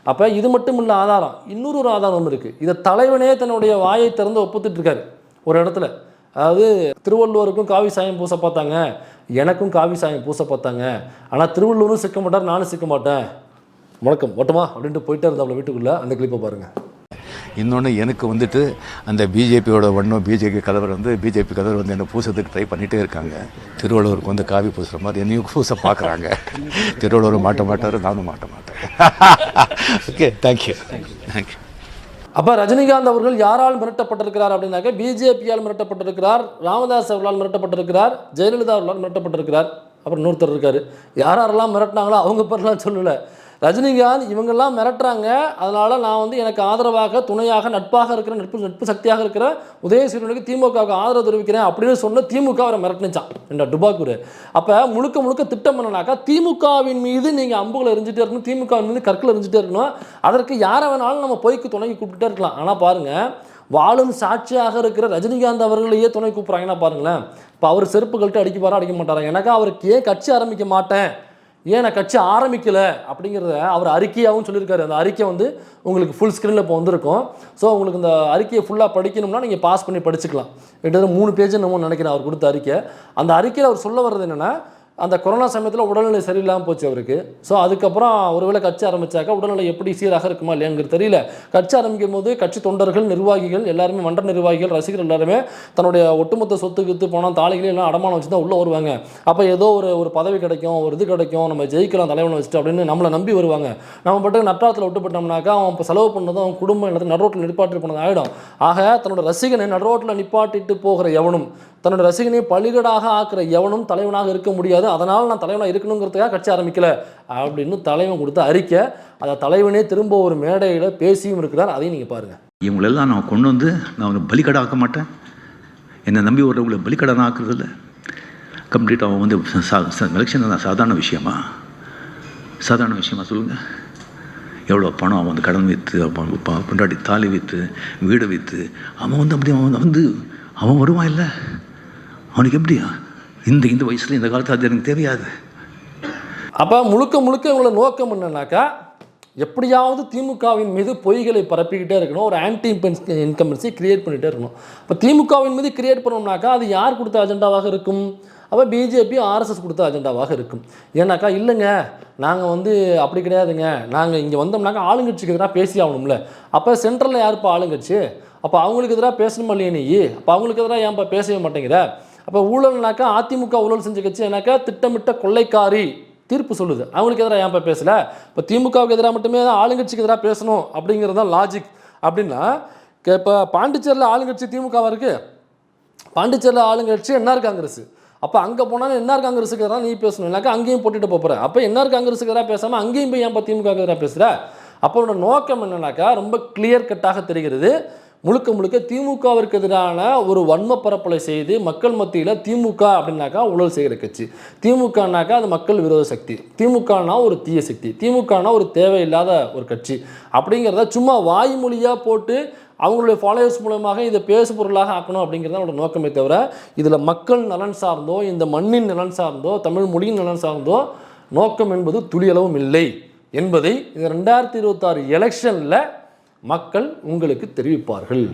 அப்போ இது மட்டும் இல்லை ஆதாரம், இன்னொரு ஆதாரம் இருக்குது. இதை தலைவனே தன்னுடைய வாயை திறந்து ஒப்புத்துட்டு இருக்காரு ஒரு இடத்துல. அதாவது திருவள்ளுவருக்கும் காவி சாயம் பூச பார்த்தாங்க, எனக்கும் காவி சாயம் பூச பார்த்தாங்க, ஆனால் திருவள்ளுவரும் சிக்க மாட்டார், நானும் சிக்க மாட்டேன், முழக்கம் ஓட்டமா அப்படின்ட்டு போயிட்டே இருந்தாப்புல வீட்டுக்குள்ளே. அந்த கிளிப்பை பாருங்கள்.
இன்னொன்று எனக்கு அந்த பிஜேபியோட வண்ணம், பிஜேபி கலவர் பிஜேபி கலவர் என்னை பூசத்துக்கு ட்ரை பண்ணிகிட்டே இருக்காங்க. திருவள்ளுவருக்கு காவி பூசுகிற மாதிரி என்னையும் பூச பார்க்குறாங்க. திருவள்ளுவர் மாட்ட மாட்டார், நானும் மாட்ட மாட்டேன். Okay, thank you.
அப்போ ரஜினிகாந்த் அவர்கள் யாரால் மிரட்டப்பட்டிருக்கிறார் அப்படின்னாக்க பிஜேபியால் மிரட்டப்பட்டிருக்கிறார், ராமதாஸ் அவர்களால் மிரட்டப்பட்டிருக்கிறார், ஜெயலலிதா அவர்களால் மிரட்டப்பட்டிருக்கிறார். அப்புறம் இன்னொருத்தர் இருக்கார், யாரெல்லாம் மிரட்டினாங்களோ அவங்க பேர்லாம் சொல்லலை. ரஜினிகாந்த் இவங்கெல்லாம் மிரட்டுறாங்க, அதனால் நான் வந்து எனக்கு ஆதரவாக துணையாக நட்பாக இருக்கிற நட்பு சக்தியாக இருக்கிற உதயசூரியனுக்கு திமுகவுக்கு ஆதரவு தெரிவிக்கிறேன் அப்படின்னு சொன்ன திமுக அவரை மிரட்டிச்சான் என்ற டுபாக்கூர். அப்போ முழுக்க திட்டம் என்னன்னாக்கா திமுகவின் மீது நீங்கள் அம்புகளை எரிஞ்சிட்டே இருக்கணும், திமுகவின் மீது கற்கள் எரிஞ்சிட்டே இருக்கணும். அதற்கு யாரை வேணாலும் நம்ம பொய்க்கு துணைக்கு கூப்பிட்டுட்டே இருக்கலாம். ஆனால் பாருங்கள், வாழும் சாட்சியாக இருக்கிற ரஜினிகாந்த் அவர்களையே துணை கூப்பிட்றாங்கன்னா பாருங்களேன். இப்போ அவர் செருப்புகள்கிட்ட அடிக்க மாட்டாரா? எனக்கு அவருக்கு ஏன் கட்சி ஆரம்பிக்க மாட்டேன், ஏன் நான் கட்சி ஆரம்பிக்கலை அப்படிங்கிறத அவர் அறிக்கையாகவும் சொல்லியிருக்காரு. அந்த அறிக்கை வந்து உங்களுக்கு ஃபுல் ஸ்க்ரீனில் இப்போ வந்திருக்கும். ஸோ உங்களுக்கு இந்த அறிக்கையை ஃபுல்லாக படிக்கணும்னா நீங்கள் பாஸ் பண்ணி படிச்சுக்கலாம். கிட்டத்தட்ட 3 பேஜ் நம்ம நினைக்கிறேன் அவர் கொடுத்த அறிக்கை. அந்த அறிக்கையில் அவர் சொல்ல வர்றது என்னென்னா, அந்த கொரோனா சமயத்தில் உடல்நிலை சரியில்லாமல் போச்சு அவருக்கு. ஸோ அதுக்கப்புறம் ஒருவேளை கட்சி ஆரம்பித்தாக்கா உடல்நிலை எப்படி சீராக இருக்குமா இல்லையாங்கிறது தெரியல. கட்சி ஆரம்பிக்கும் போது கட்சி தொண்டர்கள், நிர்வாகிகள் எல்லாருமே, மன்ற நிர்வாகிகள், ரசிகர்கள் எல்லாருமே தன்னுடைய ஒட்டுமொத்த சொத்து வித்து போனால் தாளிகளே எல்லாம் அடமானம் வச்சு தான் உள்ளே வருவாங்க. அப்போ ஏதோ ஒரு பதவி கிடைக்கும், ஒரு இது கிடைக்கும், நம்ம ஜெயிக்கலாம் தலைவனை வச்சுட்டு அப்படின்னு நம்மளை நம்பி வருவாங்க. நம்ம பட்டு நட்டாத்தில் விட்டுப்பட்டோம்னாக்கா அவன் இப்போ செலவு பண்ணதும் அவன் குடும்பம் எல்லாத்தையும் நடுரோட்டில் நிப்பாட்டி போனது ஆகிடும். ஆக தன்னோட ரசிகனை நடுரோட்டில் நிப்பாட்டிட்டு போகிற எவனும், தன்னோட ரசிகனை பலிகடாக ஆக்குற எவனும் தலைவனாக இருக்க முடியாது. அதனால் நான் தலைவனாக இருக்கணுங்கிறதுக்காக கட்சி ஆரம்பிக்கல அப்படின்னு தலைவன் கொடுத்த அறிக்கை. அதை தலைவனே திரும்ப ஒரு மேடையில் பேசியும் இருக்கிறார். அதையும் நீங்கள் பாருங்கள்.
இவங்களெல்லாம் நான் கொண்டு வந்து நான் வந்து பலிக்கடை ஆக்க மாட்டேன், என்னை நம்பி வர்றவங்களை பலிக்கடை ஆக்குறது இல்லை. கம்ப்ளீட்டாக அவன் வந்து எலெக்ஷன் தான் சாதாரண விஷயமா சொல்லுங்கள்? எவ்வளோ பணம் அவன் வந்து கடன் விற்று, அவன் பொண்டாட்டி தாலி விற்று, வீடை விற்று அவன் வந்து அப்படி அவன் வருவான் இல்லை? அவனுக்கு எப்படியா இந்த வயசில் இந்த காலத்தில் அது எனக்கு தெரியாது.
அப்போ முழுக்க இவங்களோட நோக்கம் என்னன்னாக்கா, எப்படியாவது திமுகவின் மீது பொய்களை பரப்பிக்கிட்டே இருக்கணும், ஒரு ஆன்டி இன்கம்பன்சி கிரியேட் பண்ணிகிட்டே இருக்கணும். இப்போ திமுகவின் மீது கிரியேட் பண்ணோம்னாக்கா அது யார் கொடுத்த அஜெண்டாவாக இருக்கும்? அப்போ பிஜேபி, ஆர்எஸ்எஸ் கொடுத்த அஜெண்டாவாக இருக்கும். ஏன்னாக்கா இல்லைங்க, நாங்கள் வந்து அப்படி கிடையாதுங்க, நாங்கள் இங்கே வந்தோம்னாக்கா ஆளுங்கட்சிக்கு எதிராக பேசி ஆகணும்ல. அப்போ சென்ட்ரலில் யாருப்பா ஆளுங்கட்சி? அப்போ அவங்களுக்கு எதிராக பேசணுமா இல்லையா நீ? அப்போ அவங்களுக்கு எதிராக ஏன்ப்பா பேசவே மாட்டேங்கிற? அப்போ ஊழல்னாக்கா அதிமுக ஊழல் செஞ்ச கட்சி ஏன்னாக்கா திட்டமிட்ட கொள்ளைக்காரி தீர்ப்பு சொல்லுது, அவங்களுக்கு எதிராக ஏன்ப்பா பேசலை? இப்போ திமுகவுக்கு எதிராக மட்டுமே ஆளுங்கட்சிக்கு எதிராக பேசணும் அப்படிங்கிறது தான் லாஜிக். அப்படின்னா இப்போ பாண்டிச்சேரியில் ஆளுங்கட்சி திமுகவாக இருக்குது, பாண்டிச்சேரியில் ஆளுங்கட்சி என்ஆர் காங்கிரஸ். அப்போ அங்கே போனாலும் என்ஆர் காங்கிரஸுக்கு எதிராக நீ பேசணும், இல்லைனாக்கா அங்கேயும் போட்டுட்டு போகிறேன். அப்போ என்ஆர் காங்கிரஸுக்கு எதிராக பேசாமல் அங்கேயும் போய் ஏன் திமுக எதிராக பேசுகிற? அப்போ உன்னோட நோக்கம் என்னன்னாக்கா ரொம்ப கிளியர் கட்டாக தெரிகிறது. முழுக்க திமுகவிற்கு எதிரான ஒரு வன்ம பரப்பலை செய்து மக்கள் மத்தியில் திமுக அப்படின்னாக்கா ஊழல் செய்கிற கட்சி, திமுகனாக்கா அது மக்கள் விரோத சக்தி, திமுகனா ஒரு தீய சக்தி, திமுகனா ஒரு தேவையில்லாத ஒரு கட்சி அப்படிங்கிறத சும்மா வாய்மொழியாக போட்டு அவங்களுடைய ஃபாலோவர்ஸ் மூலமாக இதை பேசு பொருளாக ஆக்கணும் அப்படிங்கிறது அவங்களோட நோக்கமே தவிர இதில் மக்கள் நலன் சார்ந்தோ, இந்த மண்ணின் நலன் சார்ந்தோ, தமிழ் மொழியின் நலன் சார்ந்தோ நோக்கம் என்பது துளியளவும் இல்லை என்பதை இந்த 2026 எலெக்ஷனில் மக்கள் உங்களுக்கு தெரிவிப்பார்கள்.